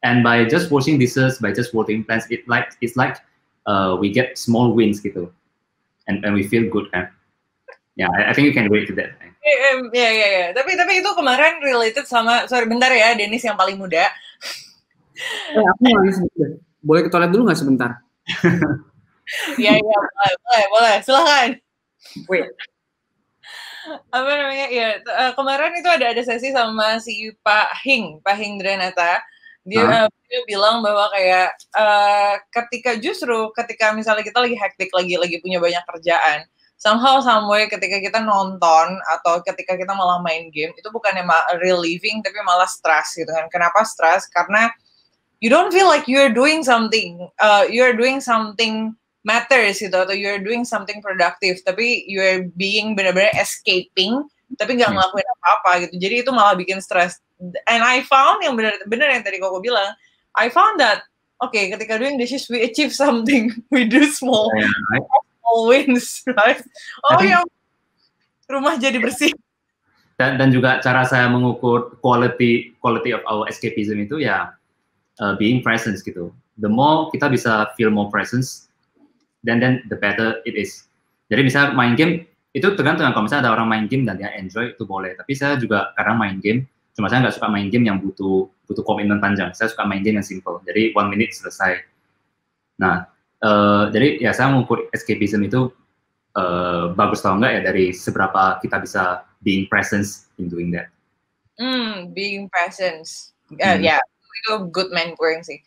And by just washing dishes, by just watering plants, it's like we get small wins gitu. And we feel good kan. Yeah, I think you can relate to that. Yeah. Tapi itu kemarin related sama, sorry bentar ya, Dennis yang paling muda. Aku nangis sebentar. Boleh ke toilet dulu nggak sebentar? Iya, boleh. Silakan. Wait. Apa namanya? Ya, kemarin itu ada sesi sama si Pak Hing Drenata. Dia bilang bahwa kayak ketika misalnya kita lagi hektik, lagi punya banyak kerjaan, somehow someway ketika kita nonton atau ketika kita malah main game, itu bukannya relieving tapi malah stress gitu kan. Kenapa stress? Karena you don't feel like you're doing something matters gitu, atau you're doing something productive, tapi you're being benar-benar escaping, tapi nggak ngelakuin apa-apa gitu. Jadi itu malah bikin stres. And I found yang benar yang tadi Koko bilang, I found that okay, ketika doing dishes we achieve something, we do small wins, right? Oh ya, rumah jadi bersih. Dan juga cara saya mengukur quality of our escapism itu ya being present gitu. The more kita bisa feel more presence, then the better it is. Jadi misalnya main game itu tergantung, kalau misalnya ada orang main game dan dia enjoy itu boleh. Tapi saya juga kadang main game, cuma saya nggak suka main game yang butuh komitmen panjang. Saya suka main game yang simple. Jadi 1 minute selesai. Nah, jadi ya saya mengukur escapism itu bagus atau enggak ya dari seberapa kita bisa being present in doing that. Being present. Ya, itu good mentoring sih.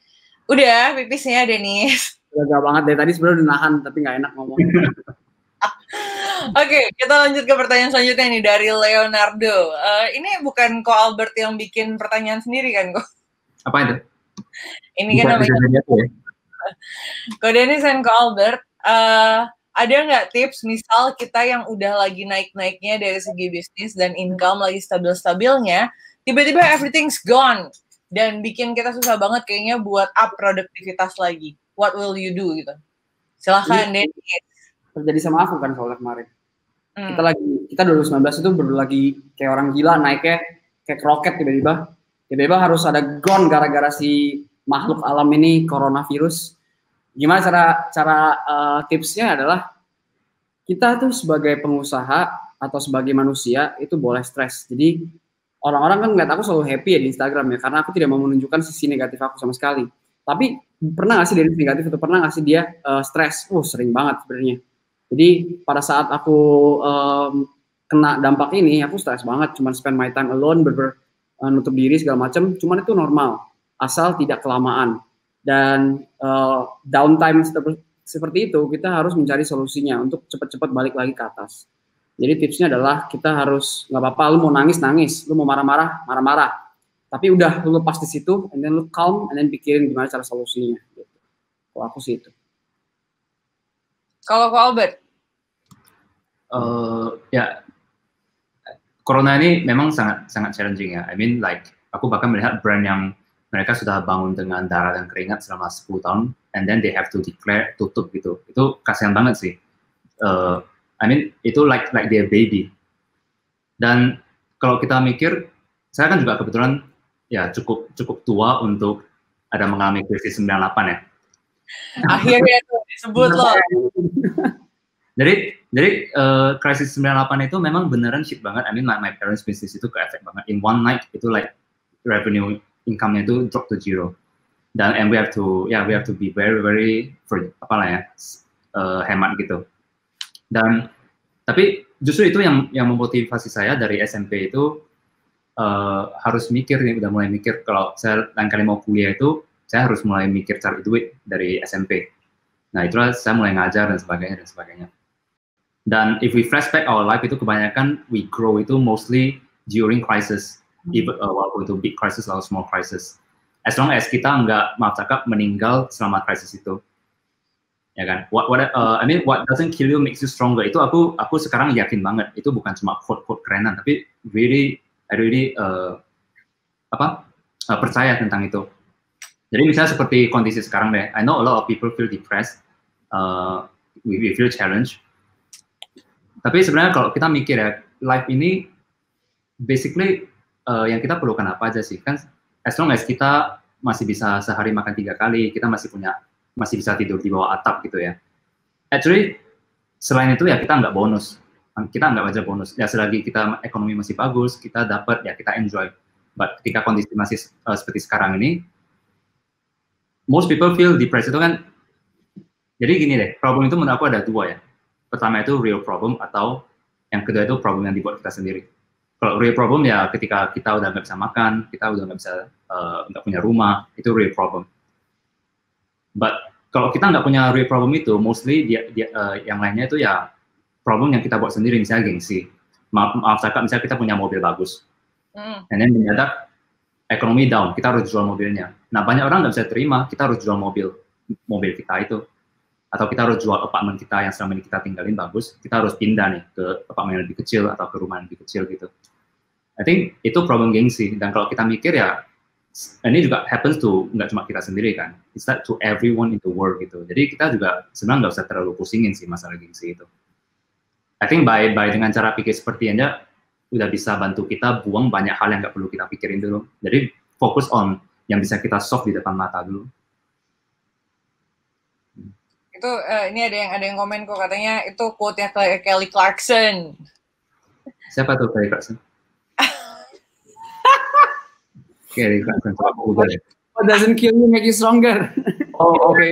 Udah, pipisnya Dennis. Udah banget dari tadi sebenarnya udah nahan tapi nggak enak ngomong. Oke, kita lanjut ke pertanyaan selanjutnya nih dari Leonardo. Ini bukan Ko Albert yang bikin pertanyaan sendiri kan, Ko? Apa itu? Ini kan namanya Ko Dennis dan Ko Albert. Ada nggak tips misal kita yang udah lagi naik-naiknya dari segi bisnis dan income lagi stabil-stabilnya, tiba-tiba everything's gone dan bikin kita susah banget kayaknya buat up produktivitas lagi. What will you do gitu? Silahkan Dennis. Terjadi sama aku kan soalnya kemarin. Kita 2019 itu baru lagi kayak orang gila naiknya kayak roket tiba-tiba harus ada gone gara-gara si makhluk alam ini coronavirus. Gimana cara tipsnya adalah kita tuh sebagai pengusaha atau sebagai manusia itu boleh stres. Jadi orang-orang kan ngeliat aku selalu happy ya di Instagram ya, karena aku tidak mau menunjukkan sisi negatif aku sama sekali. Tapi pernah nggak sih dari negatif atau pernah nggak sih dia stres? Sering banget sebenarnya. Jadi pada saat aku kena dampak ini, aku stres banget. Cuman spend my time alone, nutup diri segala macam. Cuman itu normal, asal tidak kelamaan. Dan downtime seperti itu kita harus mencari solusinya untuk cepat-cepat balik lagi ke atas. Jadi tipsnya adalah kita harus nggak apa-apa, lu mau nangis, lu mau marah-marah. Tapi udah lu lepas di situ, and then lu calm, and then pikirin gimana cara solusinya. Gitu. Kalau aku sih itu. Kalau Albert? Ya, Corona ini memang sangat challenging ya. I mean like aku bahkan melihat brand yang mereka sudah bangun dengan darah dan keringat selama 10 tahun, and then they have to declare tutup gitu. Itu kasihan banget sih. I mean itu like their baby. Dan kalau kita mikir, saya kan juga kebetulan ya cukup tua untuk ada mengalami krisis 98 ya. Akhirnya tuh disebut loh. Jadi krisis 98 itu memang beneran shit banget. I mean my parents business itu ke-affect banget. In one night itu like revenue income-nya itu drop to zero. Dan and we have to be very hemat gitu. Dan tapi justru itu yang memotivasi saya dari SMP itu harus mikir nih, udah mulai mikir kalau saya lain kali mau kuliah itu saya harus mulai mikir cari duit dari SMP. Nah itulah saya mulai ngajar dan sebagainya. Dan if we flashback our life itu kebanyakan we grow itu mostly during crisis, even walaupun itu big crisis atau small crisis. As long as kita nggak maaf cakap meninggal selama krisis itu, ya kan? I mean what doesn't kill you makes you stronger. Itu aku sekarang yakin banget. Itu bukan cuma quote kerenan, tapi I really percaya tentang itu. Jadi misalnya seperti kondisi sekarang deh. I know a lot of people feel depressed, we feel challenged. Tapi sebenarnya kalau kita mikir ya, life ini basically yang kita perlukan apa aja sih? Kan as long as kita masih bisa sehari makan 3 kali, kita masih bisa tidur di bawah atap gitu ya. Actually, selain itu ya kita nggak bonus. Kita nggak wajar bonus. Ya selagi kita ekonomi masih bagus, kita dapat ya kita enjoy. But ketika kondisi masih seperti sekarang ini, most people feel depressed itu kan. Jadi gini deh, problem itu menurut aku ada 2 ya. Pertama itu real problem atau yang kedua itu problem yang dibuat kita sendiri. Kalau real problem ya ketika kita udah nggak bisa makan, kita udah nggak bisa nggak punya rumah, itu real problem. But kalau kita nggak punya real problem itu, mostly yang lainnya itu ya problem yang kita buat sendiri, misalnya gengsi. Maaf cakap, misalnya kita punya mobil bagus, and then mendadak ekonomi down, kita harus jual mobilnya. Nah banyak orang nggak bisa terima, kita harus jual mobil kita itu. Atau kita harus jual apartemen kita yang selama ini kita tinggalin bagus, kita harus pindah nih ke apartemen yang lebih kecil atau ke rumah yang lebih kecil gitu. I think itu problem gengsi. Dan kalau kita mikir ya, ini juga happens to nggak cuma kita sendiri kan, it's that to everyone in the world gitu. Jadi kita juga sebenarnya nggak usah terlalu pusingin sih masalah gengsi itu. I think by dengan cara pikir seperti ini udah bisa bantu kita buang banyak hal yang nggak perlu kita pikirin dulu. Jadi fokus on yang bisa kita solve di depan mata dulu. Itu ini ada yang komen kok, katanya itu quote-nya Kelly Clarkson. Siapa tuh Kelly Clarkson? Kelly Clarkson, coba aku Google. What doesn't kill you make you stronger. Oh oke.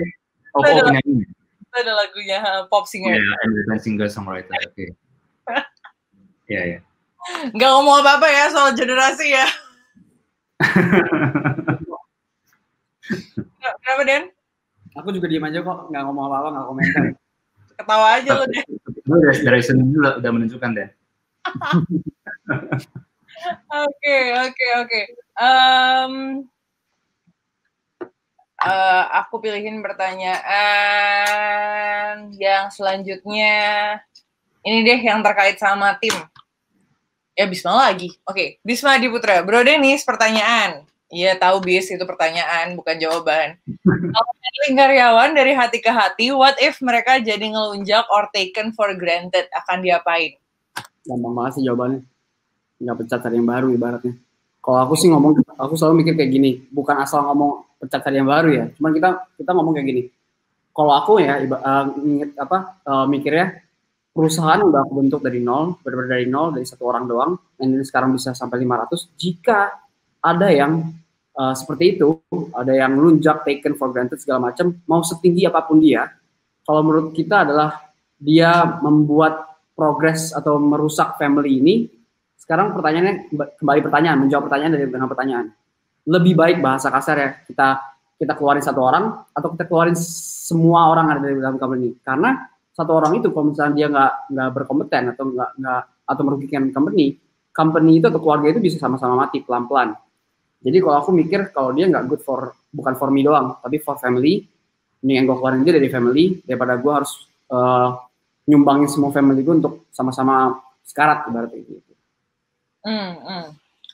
Oh penyanyi. Itu ada lagunya pop singer. Yeah, and singer songwriter. Oke. Iya. Nggak ngomong apa-apa ya soal generasi ya. Kenapa Den? Aku juga diem aja kok, nggak ngomong apa-apa, nggak komentar. Ketawa aja lo deh. Dari sini udah menunjukkan deh. Oke. Aku pilihin pertanyaan yang selanjutnya. Ini deh yang terkait sama tim. Ya Bisma lagi. Oke, Bisma Adiputra. Bro Denis, pertanyaan. Iya tahu bis itu pertanyaan bukan jawaban. Kalau handling karyawan dari hati ke hati, what if mereka jadi ngelunjak or taken for granted, akan diapain? Gampang banget sih jawabannya. Nggak pecat cari yang baru ibaratnya. Kalau aku sih ngomong, aku selalu mikir kayak gini, bukan asal ngomong pecat cari yang baru ya. Cuman kita ngomong kayak gini. Kalau aku ya mikirnya perusahaan udah aku bentuk dari nol, benar-benar dari nol, dari 1 orang doang, dan ini sekarang bisa sampai 500. Jika ada yang seperti itu, ada yang lunjak, taken for granted segala macam, mau setinggi apapun dia, kalau menurut kita adalah dia membuat progres atau merusak family ini. Sekarang pertanyaannya kembali menjawab pertanyaan dengan pertanyaan. Lebih baik bahasa kasar ya, kita keluarin 1 orang atau kita keluarin semua orang ada di dalam company. Karena 1 orang itu kalau misalnya dia nggak berkompeten atau merugikan company itu atau keluarga itu bisa sama-sama mati pelan-pelan. Jadi kalau aku mikir kalau dia nggak good bukan for me doang, tapi for family, ini yang gue keluarin dia dari family, daripada gue harus nyumbangin semua family gue untuk sama-sama sekarat ibaratnya gitu.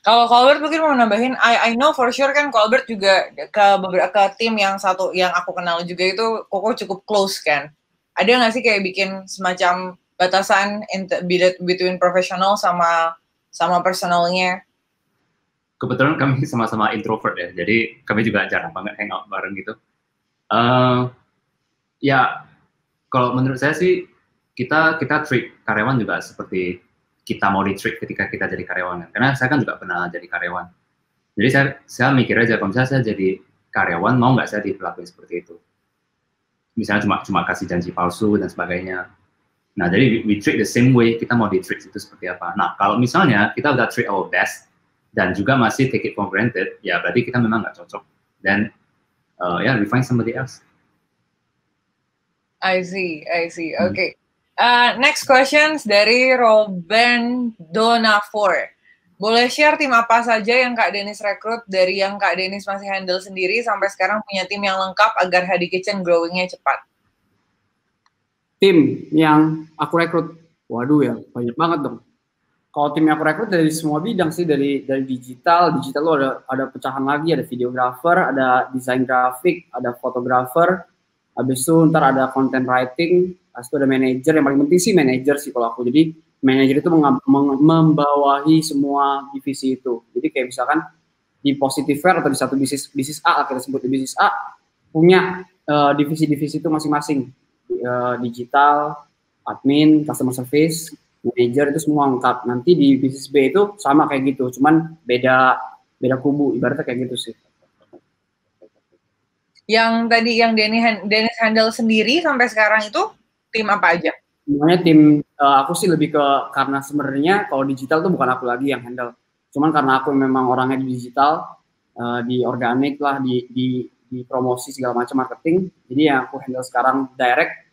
Kalau Colbert mungkin mau nambahin, I know for sure kan Colbert juga ke tim yang aku kenal juga itu Koko cukup close kan. Ada nggak sih kayak bikin semacam batasan between profesional sama personalnya? Kebetulan kami sama-sama introvert ya, jadi kami juga jarang banget hangout bareng gitu. Ya, kalau menurut saya sih kita treat karyawan juga seperti kita mau di-treat ketika kita jadi karyawan. Karena saya kan juga pernah jadi karyawan. Jadi saya mikir aja, kalau misalnya saya jadi karyawan, mau nggak saya diperlakukan seperti itu? Misalnya cuma kasih janji palsu dan sebagainya. Nah, jadi we treat the same way, kita mau di-treat itu seperti apa. Nah, kalau misalnya kita udah treat our best, dan juga masih take it for granted, ya berarti kita memang nggak cocok. Dan we find somebody else. I see. Okay. Next questions dari Robin Donafor. Boleh share tim apa saja yang Kak Dennis rekrut dari yang Kak Dennis masih handle sendiri sampai sekarang punya tim yang lengkap agar Hadi Kitchen growing-nya cepat? Tim yang aku rekrut, waduh ya banyak banget dong. Kalau tim yang aku rekrut dari semua bidang sih, dari digital lo ada pecahan lagi, ada videographer, ada desain grafik, ada fotografer, habis itu ntar ada content writing, habis itu ada manager, yang paling penting sih manager sih kalau aku. Jadi manager itu membawahi semua divisi itu. Jadi kayak misalkan di Positiveware atau di satu bisnis A, kita sebut di bisnis A, punya divisi-divisi itu masing-masing. Digital, admin, customer service, manager itu semua lengkap. Nanti di bisnis B itu sama kayak gitu, cuman beda kubu, ibaratnya kayak gitu sih. Yang tadi yang Dennis handle sendiri sampai sekarang itu tim apa aja? Semuanya tim, aku sih lebih ke, karena sebenarnya kalau digital tuh bukan aku lagi yang handle. Cuman karena aku memang orangnya di digital, di organik lah, di promosi segala macam marketing. Jadi yang aku handle sekarang direct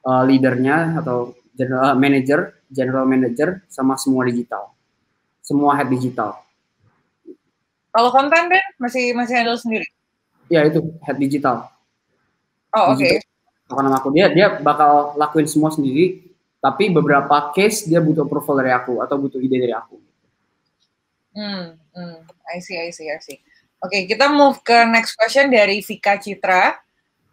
leadernya atau general manager sama semua digital. Semua head digital. Kalau konten deh masih handle sendiri? Ya itu head digital. Oh oke. Okay. Karena aku dia bakal lakuin semua sendiri, tapi beberapa case dia butuh approval dari aku atau butuh ide dari aku. I see. Oke, kita move ke next question dari Vika Citra.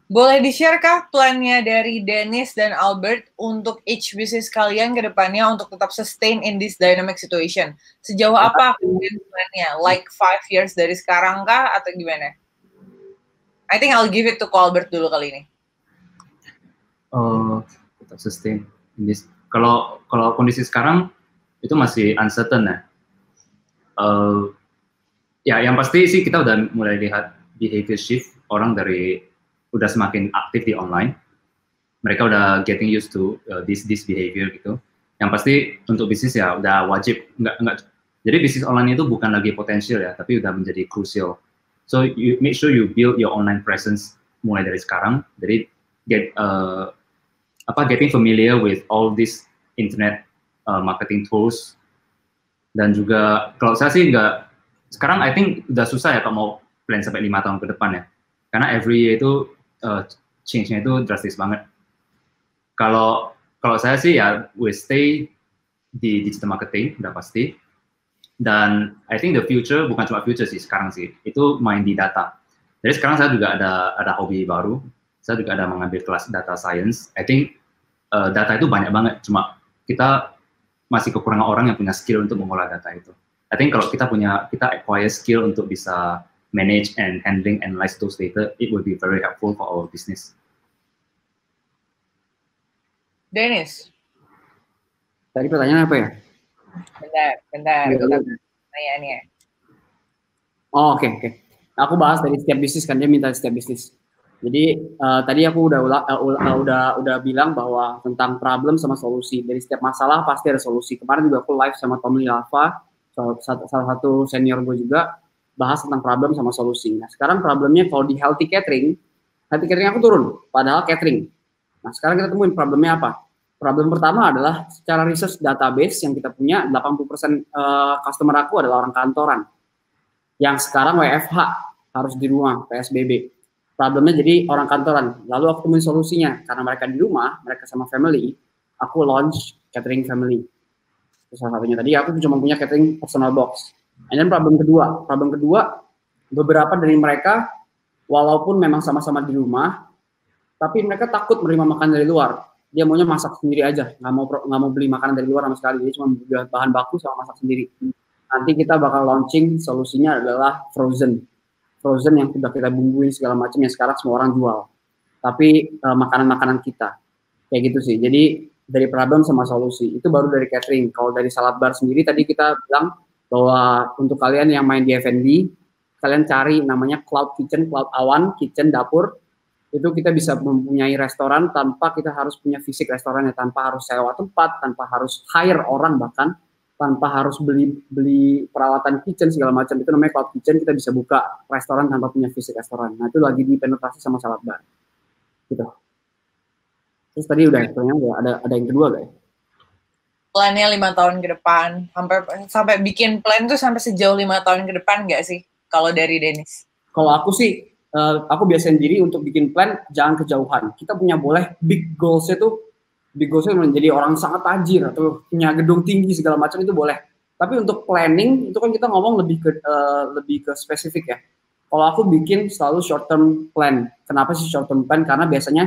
Boleh di-share kah plannya dari Dennis dan Albert untuk each business kalian ke depannya untuk tetap sustain in this dynamic situation? Sejauh apa plannya? Like 5 years dari sekarang kah atau gimana? I think I'll give it to Albert dulu kali ini. Tetap sustain in this. Kalau kondisi sekarang itu masih uncertain ya. Ya yang pasti sih kita udah mulai lihat behavior shift, orang dari udah semakin aktif di online, mereka udah getting used to this behavior gitu. Yang pasti untuk bisnis ya udah wajib, enggak. Jadi bisnis online itu bukan lagi potensial ya, tapi udah menjadi crucial. So you make sure you build your online presence mulai dari sekarang. Jadi getting familiar with all these internet marketing tools. Dan juga kalau saya sih sekarang I think udah susah ya kalau mau plan sampai 5 tahun ke depan ya. Karena every year itu change-nya itu drastis banget. Kalau saya sih ya we stay di digital marketing udah pasti. Dan I think the future bukan cuma future sih sekarang sih, itu main di data. Jadi sekarang saya juga ada hobi baru. Saya juga ada mengambil kelas data science. I think data itu banyak banget, cuma kita masih kekurangan orang yang punya skill untuk mengolah data itu. I think kalau kita acquire skill untuk bisa manage and handling, analyze those data, it will be very helpful for our business. Dennis. Tadi pertanyaan apa ya? Bentar. Itu kan pertanyaannya. Oh, oke. Aku bahas dari setiap bisnis kan, dia minta setiap bisnis. Jadi tadi aku udah bilang bahwa tentang problem sama solusi. Dari setiap masalah pasti ada solusi. Kemarin juga aku live sama Tom Lilava, salah satu senior gue juga, bahas tentang problem sama solusi. Nah sekarang problemnya kalau di healthy catering aku turun, padahal catering. Nah sekarang kita temuin problemnya apa? Problem pertama adalah secara research database yang kita punya, 80% customer aku adalah orang kantoran. Yang sekarang WFH, harus di rumah, PSBB. Problemnya jadi orang kantoran. Lalu aku temuin solusinya. Karena mereka di rumah, mereka sama family, aku launch catering family. Salah satunya tadi, aku cuma punya catering personal box. And then problem kedua, beberapa dari mereka, walaupun memang sama-sama di rumah, tapi mereka takut menerima makan dari luar. Dia maunya masak sendiri aja, nggak mau beli makanan dari luar sama sekali. Dia cuma beli bahan baku sama masak sendiri. Nanti kita bakal launching, solusinya adalah frozen yang sudah kita bumbuin segala macam yang sekarang semua orang jual. Tapi makanan-makanan kita kayak gitu sih. Jadi dari problem sama solusi. Itu baru dari catering. Kalau dari salad bar sendiri tadi kita bilang bahwa untuk kalian yang main di F&B, kalian cari namanya cloud kitchen, cloud awan, kitchen dapur. Itu kita bisa mempunyai restoran tanpa kita harus punya fisik restorannya, tanpa harus sewa tempat, tanpa harus hire orang bahkan, tanpa harus beli peralatan kitchen segala macam. Itu namanya cloud kitchen. Kita bisa buka restoran tanpa punya fisik restoran. Nah, itu lagi dipenetrasi sama salad bar. Gitu. Terus tadi udah ada yang kedua gak ya? Plannya 5 tahun ke depan, sampai bikin plan tuh sampai sejauh 5 tahun ke depan nggak sih? Kalau dari Dennis? Kalau aku sih, aku biasain diri untuk bikin plan jangan kejauhan. Kita punya boleh big goals-nya menjadi orang sangat tajir atau punya gedung tinggi segala macam itu boleh. Tapi untuk planning itu kan kita ngomong lebih ke spesifik ya. Kalau aku bikin selalu short term plan. Kenapa sih short term plan? Karena biasanya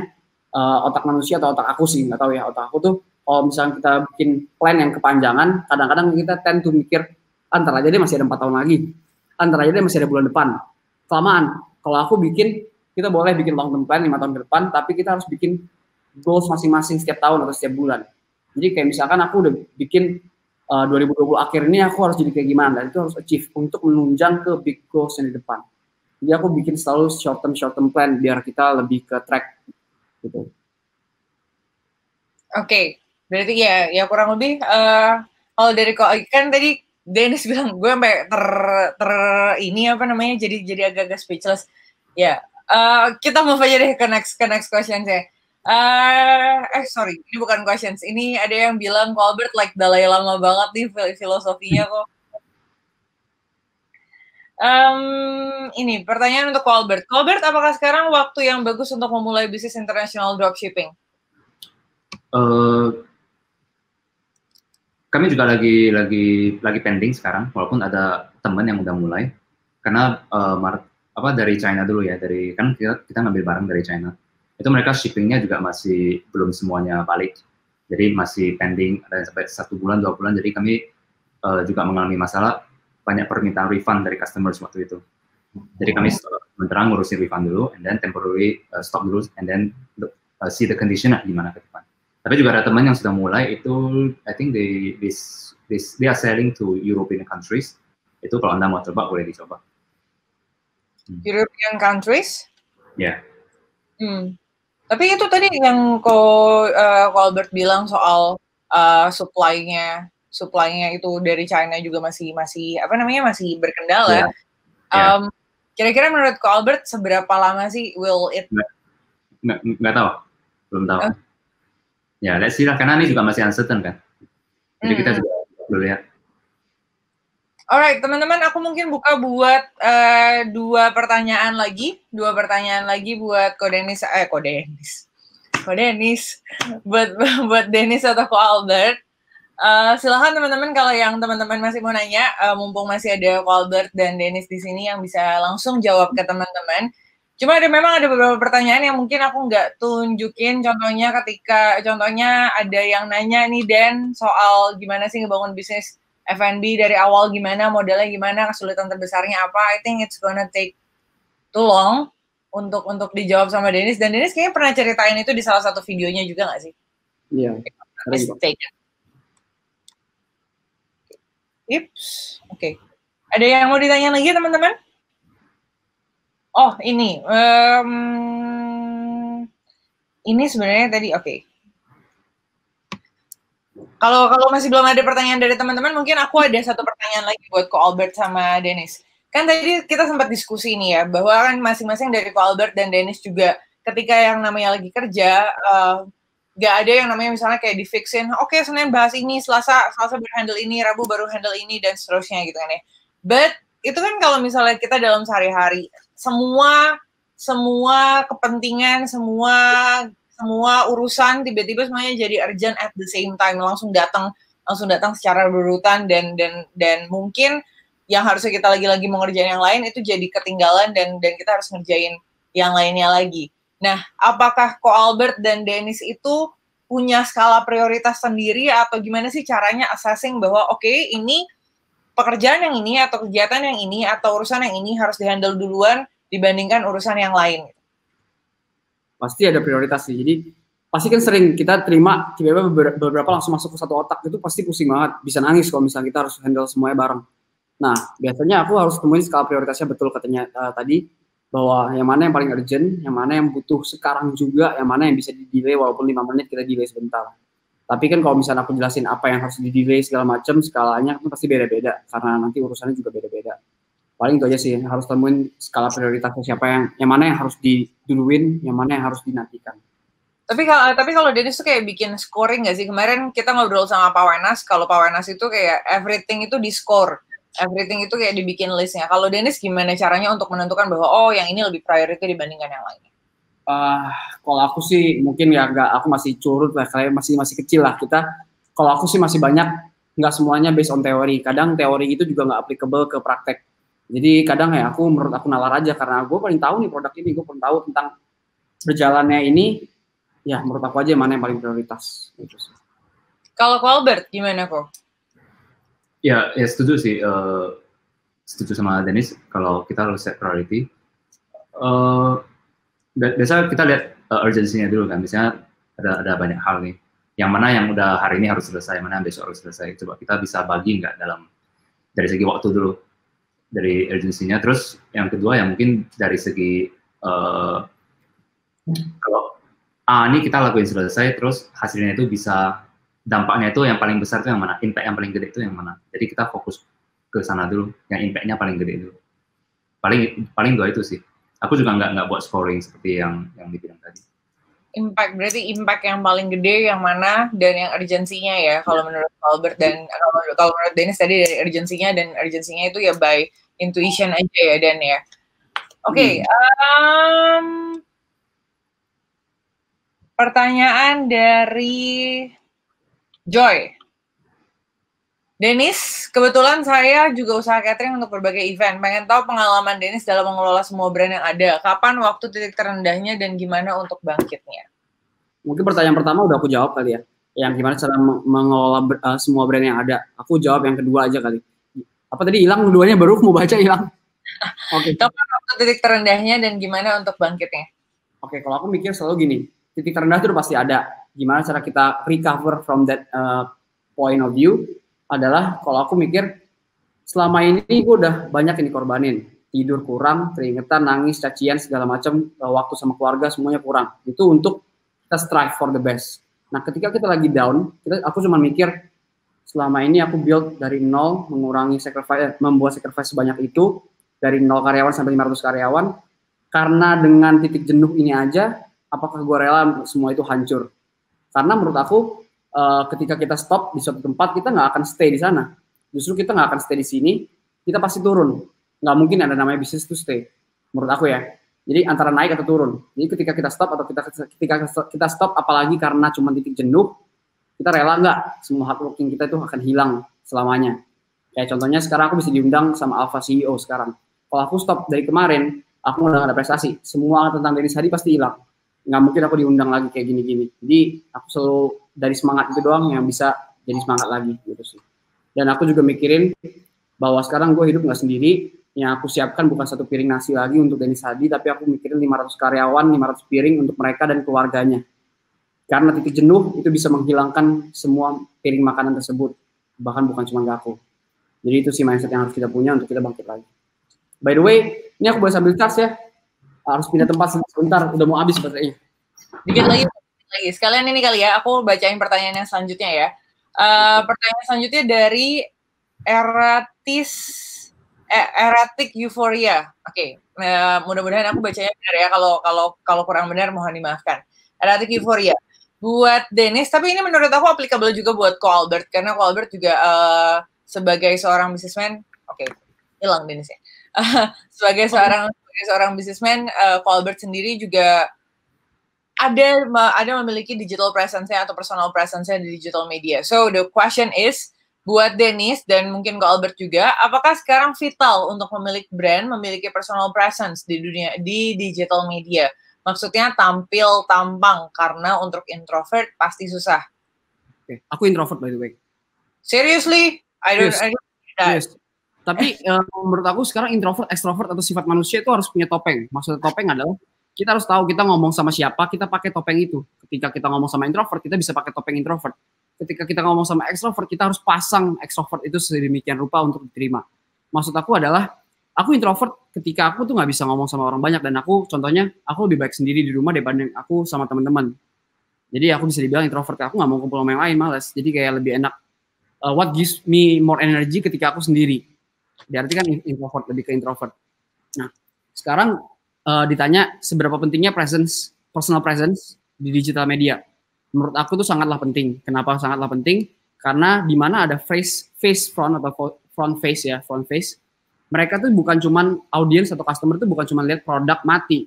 otak manusia atau otak aku sih nggak tahu ya, otak aku tuh kalau misalnya kita bikin plan yang kepanjangan, kadang-kadang kita tend to mikir antar aja deh masih ada 4 tahun lagi, antar aja deh masih ada bulan depan, kelamaan. Kalau aku bikin, kita boleh bikin long term plan 5 tahun ke depan, tapi kita harus bikin goals masing-masing setiap tahun atau setiap bulan. Jadi kayak misalkan aku udah bikin 2020 akhir ini aku harus jadi kayak gimana, dan itu harus achieve untuk menunjang ke big goals yang di depan. Jadi aku bikin selalu short term plan biar kita lebih ke track gitu. Oke, berarti ya kurang lebih kalau dari kan tadi Dennis bilang gue sampai ini apa namanya jadi agak-agak speechless. Ya, kita move aja deh ke next question saya. Sorry, ini bukan questions. Ini ada yang bilang Albert like Dalai Lama banget nih filosofinya kok. Ini pertanyaan untuk Albert. Albert, apakah sekarang waktu yang bagus untuk memulai bisnis international dropshipping? Kami juga lagi pending sekarang, walaupun ada teman yang udah mulai. Karena dari China dulu ya, kan kita ngambil barang dari China. Itu mereka shippingnya juga masih belum semuanya balik, jadi masih pending, ada sampai 1 bulan 2 bulan. Jadi kami juga mengalami masalah banyak permintaan refund dari customers waktu itu. Jadi kami sementara ngurusin refund dulu, and then temporary stop dulu, and then see the condition gimana ke depan. Tapi juga ada teman yang sudah mulai itu, I think they are selling to European countries. Itu kalau Anda mau coba boleh dicoba. European countries? Ya. Yeah. Tapi itu tadi yang Albert bilang soal supply-nya itu dari China juga masih berkendala. Yeah. Kira-kira menurut Albert seberapa lama sih will it? Nggak tahu, belum tahu. Ya, let's see lah, karena ini juga masih uncertain kan. Jadi kita juga belum lihat. Alright, teman-teman, aku mungkin buka buat 2 pertanyaan lagi buat Ko Dennis, buat Dennis atau Ko Albert. Silahkan teman-teman, kalau yang teman-teman masih mau nanya, mumpung masih ada Ko Albert dan Dennis di sini yang bisa langsung jawab ke teman-teman. Cuma memang ada beberapa pertanyaan yang mungkin aku nggak tunjukin, contohnya ada yang nanya nih Den, soal gimana sih ngebangun bisnis F&B dari awal, gimana, modalnya gimana, kesulitan terbesarnya apa. I think it's gonna take too long untuk dijawab sama Dennis, dan Dennis kayaknya pernah ceritain itu di salah satu videonya juga nggak sih? Iya. Oke. Ada yang mau ditanya lagi teman-teman? Oh, ini sebenarnya tadi oke. Kalau masih belum ada pertanyaan dari teman-teman, mungkin aku ada satu pertanyaan lagi buat Ko Albert sama Dennis. Kan tadi kita sempat diskusi nih ya, bahwa kan masing-masing dari Ko Albert dan Dennis juga ketika yang namanya lagi kerja, nggak ada yang namanya misalnya kayak di-fixin, oke, Senin bahas ini, Selasa baru handle ini, Rabu baru handle ini, dan seterusnya gitu kan ya. But itu kan kalau misalnya kita dalam sehari-hari, semua kepentingan, semua urusan tiba-tiba semuanya jadi urgent at the same time, langsung datang secara berurutan, dan mungkin yang harusnya kita lagi-lagi mau ngerjain yang lain itu jadi ketinggalan, dan kita harus ngerjain yang lainnya lagi. Nah, apakah Ko Albert dan Dennis itu punya skala prioritas sendiri, atau gimana sih caranya assessing bahwa oke, ini pekerjaan yang ini atau kegiatan yang ini atau urusan yang ini harus dihandle duluan dibandingkan urusan yang lain? Pasti ada prioritas sih. Jadi pasti kan sering kita terima tiba-tiba beberapa langsung masuk ke satu otak, itu pasti pusing banget, bisa nangis kalau misalnya kita harus handle semuanya bareng. Nah, biasanya aku harus temuin skala prioritasnya betul katanya tadi, bahwa yang mana yang paling urgent, yang mana yang butuh sekarang juga, yang mana yang bisa di-delay walaupun 5 menit kita delay sebentar. Tapi kan kalau misalnya aku jelasin apa yang harus di-delay segala macam, skalanya itu pasti beda-beda karena nanti urusannya juga beda-beda. Paling itu aja sih, harus temuin skala prioritasnya siapa yang mana yang harus diduluin, yang mana yang harus dinantikan. Tapi kalau Dennis tuh kayak bikin scoring nggak sih? Kemarin kita ngobrol sama Pak Wenas, kalau Pak Wenas itu kayak everything itu di-score. Everything itu kayak dibikin listnya. Kalau Dennis gimana caranya untuk menentukan bahwa oh yang ini lebih priority dibandingkan yang lainnya? Kalau aku sih mungkin ya aku masih curut lah, kayak masih kecil lah kita. Kalau aku sih masih banyak, nggak semuanya based on teori. Kadang teori itu juga nggak applicable ke praktek. Jadi kadang ya menurut aku nalar aja karena gue paling tahu nih produk ini, gue paling tahu tentang berjalannya ini. Ya, menurut aku aja mana yang paling prioritas. Gitu sih. Kalau Albert, gimana kok? Ya setuju sih. Setuju sama Dennis, kalau kita harus set priority. Biasa kita lihat urgency-nya dulu kan. Misalnya ada banyak hal nih. Yang mana yang udah hari ini harus selesai, mana yang besok harus selesai. Coba kita bisa bagi nggak dari segi waktu dulu. Dari urgency-nya. Terus yang kedua ya mungkin dari segi kalau ini kita lakuin selesai, terus hasilnya itu bisa, dampaknya itu yang paling besar itu yang mana, impact yang paling gede itu yang mana. Jadi kita fokus ke sana dulu, yang impact-nya paling gede dulu. Paling dua itu sih. Aku juga nggak buat scoring seperti yang dibilang tadi. Berarti impact yang paling gede yang mana dan yang urgensinya ya, kalau menurut Albert, dan kalau menurut Dennis tadi dari urgensinya, dan urgensinya itu ya by intuition aja ya, Dan ya. Oke, pertanyaan dari Joy. Dennis, kebetulan saya juga usaha catering untuk berbagai event. Pengen tahu pengalaman Dennis dalam mengelola semua brand yang ada. Kapan waktu titik terendahnya dan gimana untuk bangkitnya? Mungkin pertanyaan pertama udah aku jawab kali ya. Yang gimana cara mengelola semua brand yang ada. Aku jawab yang kedua aja kali. Apa tadi hilang keduanya, baru mau baca hilang. Oke. Kapan waktu titik terendahnya dan gimana untuk bangkitnya? Oke, kalau aku mikir selalu gini. Titik terendah itu pasti ada. Gimana cara kita recover from that point of view adalah kalau aku mikir selama ini gue udah banyak yang dikorbanin. Tidur kurang, keringetan, nangis, cacian, segala macam, waktu sama keluarga semuanya kurang. Itu untuk kita strive for the best. Nah, ketika kita lagi down, aku cuma mikir selama ini aku build dari nol, mengurangi sacrifice, membuat sacrifice sebanyak itu dari 0 karyawan sampai 500 karyawan. Karena dengan titik jenuh ini aja, apakah gue rela semua itu hancur? Karena menurut aku ketika kita stop di suatu tempat, kita nggak akan stay di sana. Justru kita nggak akan stay di sini, kita pasti turun. Nggak mungkin ada namanya bisnis to stay. Menurut aku ya. Jadi antara naik atau turun. Jadi ketika kita stop atau ketika kita stop, apalagi karena cuma titik jenuh, kita rela nggak semua hard working kita itu akan hilang selamanya. Kayak contohnya sekarang aku bisa diundang sama Alpha CEO sekarang. Kalau aku stop dari kemarin, aku udah nggak ada prestasi. Semua tentang Dennis Hadi pasti hilang. Nggak mungkin aku diundang lagi kayak gini-gini. Jadi aku selalu dari semangat itu doang yang bisa jadi semangat lagi gitu sih. Dan aku juga mikirin bahwa sekarang gue hidup nggak sendiri. Yang aku siapkan bukan satu piring nasi lagi untuk Dennis Hadi, tapi aku mikirin 500 karyawan, 500 piring untuk mereka dan keluarganya. Karena titik jenuh itu bisa menghilangkan semua piring makanan tersebut. Bahkan bukan cuma ke aku. Jadi itu sih mindset yang harus kita punya untuk kita bangkit lagi. By the way, ini aku boleh sambil charge ya. Harus pindah tempat sebentar, udah mau habis baterainya. Dikit lagi. Sekalian ini kali ya, aku bacain pertanyaan yang selanjutnya ya. Pertanyaan selanjutnya dari Erratic Euphoria. Oke, mudah-mudahan aku bacanya benar ya. Kalau kurang benar mohon dimaafkan. Erratic Euphoria. Buat Dennis, tapi ini menurut aku applicable juga buat Ko Albert, karena Ko Albert juga sebagai seorang businessman, oke, hilang Dennis ya. Sebagai seorang businessman, Ko Albert sendiri juga ada memiliki digital presence-nya atau personal presence-nya di digital media. So the question is, buat Dennis dan mungkin Ko Albert juga, apakah sekarang vital untuk memiliki brand, memiliki personal presence di digital media? Maksudnya tampil tampang, karena untuk introvert pasti susah. Okay. Aku introvert by the way. Seriously? I don't yes. Tapi menurut aku sekarang introvert, extrovert atau sifat manusia itu harus punya topeng. Maksudnya topeng adalah Kita harus tahu kita ngomong sama siapa, kita pakai topeng itu. Ketika kita ngomong sama introvert, kita bisa pakai topeng introvert. Ketika kita ngomong sama extrovert, kita harus pasang extrovert itu sedemikian rupa untuk diterima. Maksud aku adalah, aku introvert ketika aku tuh nggak bisa ngomong sama orang banyak, dan aku contohnya, aku lebih baik sendiri di rumah daripada aku sama teman-teman. Jadi aku bisa dibilang introvert, aku nggak mau kumpul sama yang lain, malas. Jadi kayak lebih enak, what gives me more energy ketika aku sendiri. Berarti kan introvert, lebih ke introvert. Nah, sekarang ditanya seberapa pentingnya personal presence di digital media. Menurut aku tuh sangatlah penting. Kenapa sangatlah penting? Karena di mana ada face front atau front face. Mereka tuh bukan cuman audiens atau customer tuh bukan cuman lihat produk mati.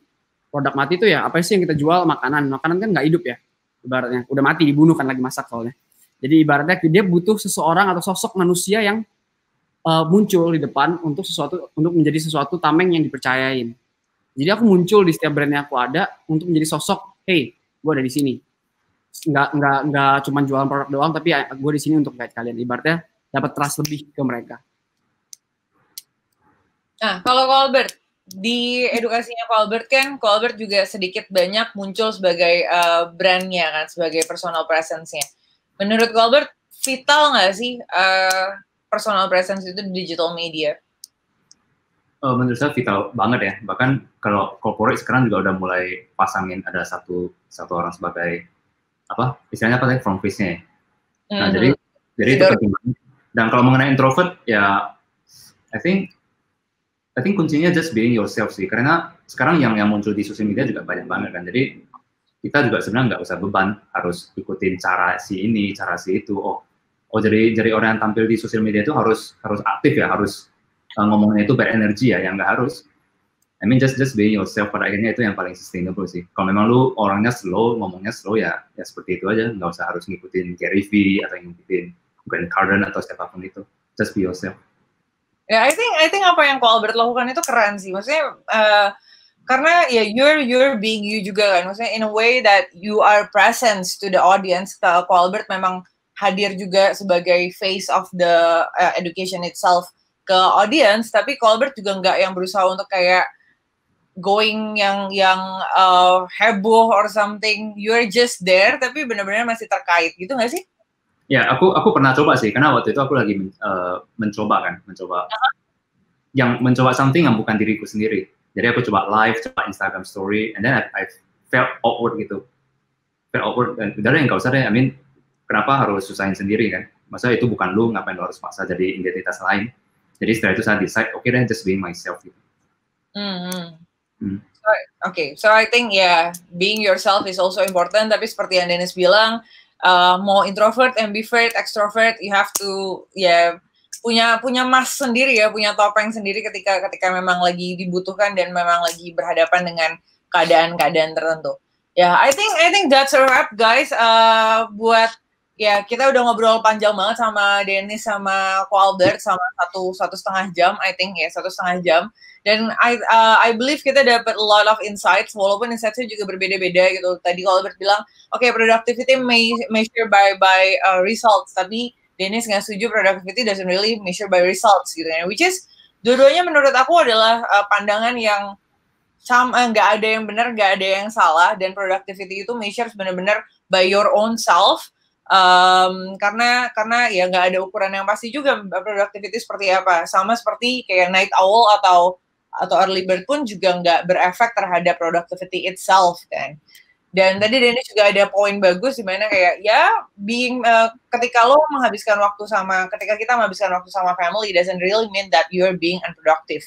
Produk mati itu ya apa sih yang kita jual? Makanan kan nggak hidup ya. Ibaratnya udah mati, dibunuh kan lagi masak soalnya. Jadi ibaratnya dia butuh seseorang atau sosok manusia yang muncul di depan untuk menjadi sesuatu tameng yang dipercayain. Jadi aku muncul di setiap brand yang aku ada untuk menjadi sosok, hey, gue ada di sini. Nggak cuma jualan produk doang, tapi gue di sini untuk guide kalian. Ibaratnya dapat trust lebih ke mereka. Nah, kalau Albert, di edukasinya Albert kan, Albert juga sedikit banyak muncul sebagai brandnya kan, sebagai personal presence-nya. Menurut Albert, vital nggak sih personal presence itu di digital media? Menurut saya vital banget ya. Bahkan kalau corporate sekarang juga udah mulai pasangin ada satu orang sebagai istilahnya apa tadi, front face-nya. Nah, jadi itu penting banget. Dan kalau mengenai introvert ya I think kuncinya just being yourself sih. Karena sekarang yang muncul di sosial media juga banyak banget kan. Jadi kita juga sebenarnya nggak usah beban harus ikutin cara si ini, cara si itu. Jadi orang yang tampil di sosial media itu harus aktif ya, harus ngomongnya itu berenergi ya, yang nggak harus. I mean just being yourself, pada akhirnya itu yang paling sustainable sih. Kalau memang lu orangnya slow, ngomongnya slow ya seperti itu aja, nggak usah harus ngikutin Gary V atau ngikutin Grant Cardone atau siapapun itu. Just be yourself. Ya, I think apa yang Albert lakukan itu keren sih. Maksudnya karena ya you're being you juga kan. Maksudnya in a way that you are present to the audience. Albert memang hadir juga sebagai face of the education itself ke audience, tapi Albert juga nggak yang berusaha untuk kayak going yang heboh or something. You're just there, tapi benar-benar masih terkait gitu nggak sih? Ya, aku pernah coba sih, karena waktu itu aku lagi mencoba something yang bukan diriku sendiri. Jadi aku coba live, coba Instagram story, and then I felt awkward gitu. Dan udah yang nggak usah deh, I mean, kenapa harus susahin sendiri kan? Maksudnya itu bukan lu, ngapain lu harus paksa jadi identitas lain? Jadi setelah itu saya decide, okay then just being myself gitu. So I think being yourself is also important. Tapi seperti yang Dennis bilang, mau introvert, ambivert, extrovert, you have to punya mask sendiri ya, punya topeng sendiri ketika memang lagi dibutuhkan dan memang lagi berhadapan dengan keadaan-keadaan tertentu. I think that's a wrap guys. Buat kita udah ngobrol panjang banget sama Dennis sama Albert sama satu setengah jam, I think 1,5 jam. Dan I believe kita dapat a lot of insights, walaupun insights-nya juga berbeda-beda gitu. Tadi Albert bilang, productivity measure by results, tapi Dennis nggak setuju productivity doesn't really measure by results gitu ya. Which is dua-duanya menurut aku adalah pandangan yang sama, nggak ada yang benar, nggak ada yang salah, dan productivity itu measure benar-benar by your own self. Karena ya nggak ada ukuran yang pasti juga productivity seperti apa. Sama seperti kayak night owl atau early bird pun juga nggak berefek terhadap productivity itself kan. Dan tadi Dennis juga ada poin bagus di mana kayak ketika kita menghabiskan waktu sama family doesn't really mean that you're being unproductive.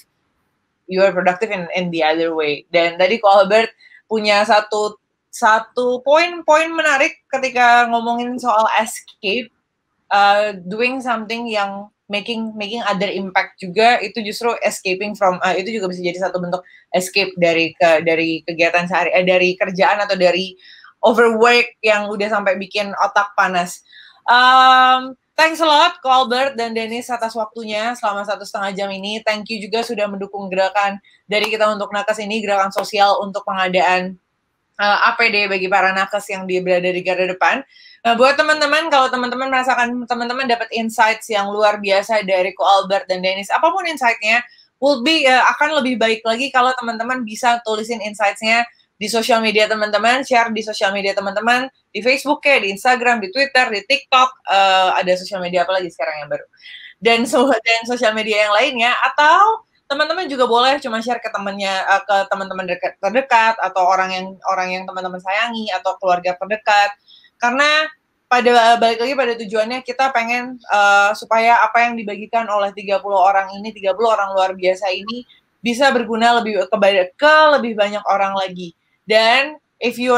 You are productive in the other way. Dan tadi Albert punya satu poin menarik ketika ngomongin soal escape, doing something yang making other impact juga, itu justru escaping from itu juga bisa jadi satu bentuk escape dari kegiatan sehari, dari kerjaan atau dari overwork yang udah sampai bikin otak panas. Thanks a lot Albert dan Dennis atas waktunya selama 1,5 jam ini. Thank you juga sudah mendukung gerakan dari kita untuk nakes ini, gerakan sosial untuk pengadaan APD bagi para nakes yang berada di garda depan. Buat teman-teman, kalau teman-teman merasakan teman-teman dapat insights yang luar biasa dari Albert dan Dennis, apapun insight-nya, akan lebih baik lagi kalau teman-teman bisa tulisin insights-nya di sosial media teman-teman, share di sosial media teman-teman, di Facebook kayak, di Instagram, di Twitter, di TikTok, ada sosial media apa lagi sekarang yang baru. Dan sosial media yang lainnya, atau teman-teman juga boleh cuma share ke temannya, ke teman-teman terdekat atau orang yang teman-teman sayangi atau keluarga terdekat. Karena balik lagi pada tujuannya, kita pengen supaya apa yang dibagikan oleh 30 orang ini, 30 orang luar biasa ini bisa berguna ke lebih banyak orang lagi. Dan if you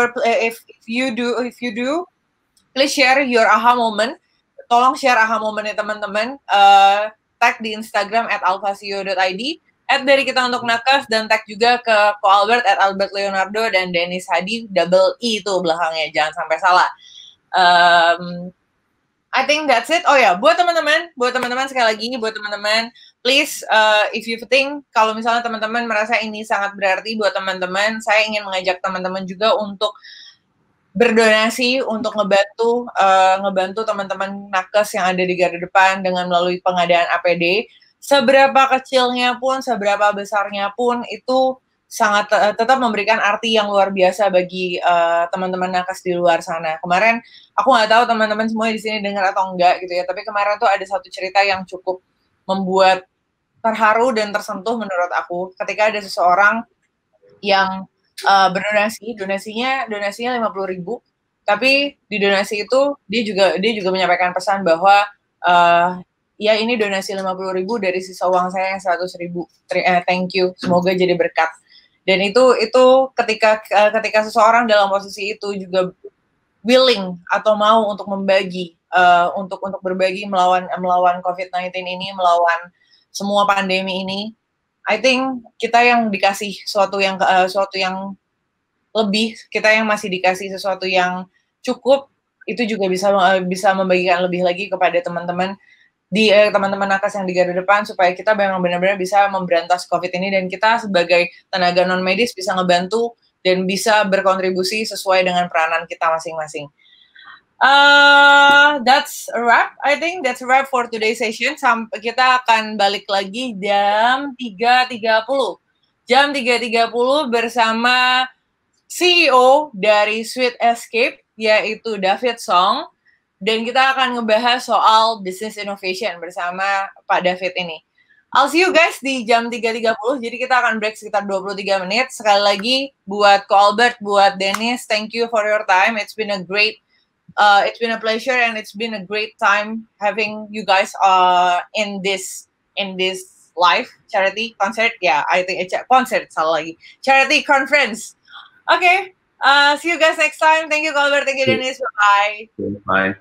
do, please share your aha moment. Tolong share aha momentnya teman-teman. Tag di Instagram @alfasio.id, dari kita untuk nakes, dan tag juga ke Ko Albert @albertleonardo dan Dennis Hadi, double E itu belakangnya, jangan sampai salah. I think that's it. Oh ya, buat teman-teman sekali lagi, buat teman-teman, please, if you think kalau misalnya teman-teman merasa ini sangat berarti buat teman-teman, saya ingin mengajak teman-teman juga untuk berdonasi, untuk ngebantu teman-teman nakes yang ada di garda depan dengan melalui pengadaan APD. Seberapa kecilnya pun, seberapa besarnya pun, itu sangat tetap memberikan arti yang luar biasa bagi teman-teman nakes di luar sana. Kemarin aku nggak tahu teman-teman semua di sini dengar atau enggak gitu ya, tapi kemarin tuh ada satu cerita yang cukup membuat terharu dan tersentuh menurut aku, ketika ada seseorang yang donasinya 50.000, tapi di donasi itu dia juga menyampaikan pesan bahwa ya ini donasi 50.000 dari sisa uang saya yang 100.000. Thank you, semoga jadi berkat. Dan itu ketika seseorang dalam posisi itu juga willing atau mau untuk membagi, untuk berbagi melawan COVID-19 ini, melawan semua pandemi ini, I think kita yang dikasih sesuatu yang lebih, kita yang masih dikasih sesuatu yang cukup, itu juga bisa membagikan lebih lagi kepada teman-teman nakes yang di garda depan, supaya kita memang benar-benar bisa memberantas COVID ini, dan kita sebagai tenaga non medis bisa ngebantu dan bisa berkontribusi sesuai dengan peranan kita masing-masing. That's a wrap. I think that's a wrap for today's session. Kita akan balik lagi jam 3.30. Jam 3.30 bersama CEO dari Sweet Escape, yaitu David Song. Dan kita akan ngebahas soal business innovation bersama Pak David ini. I'll see you guys di jam 3.30, jadi kita akan break sekitar 23 menit. Sekali lagi, buat Ko Albert, buat Dennis, thank you for your time. It's been a pleasure and it's been a great time having you guys in this live charity concert. Yeah, I think it's a concert, salah lagi. Charity conference. Okay, see you guys next time. Thank you, Ko Albert. Thank you, Dennis. Bye. Bye.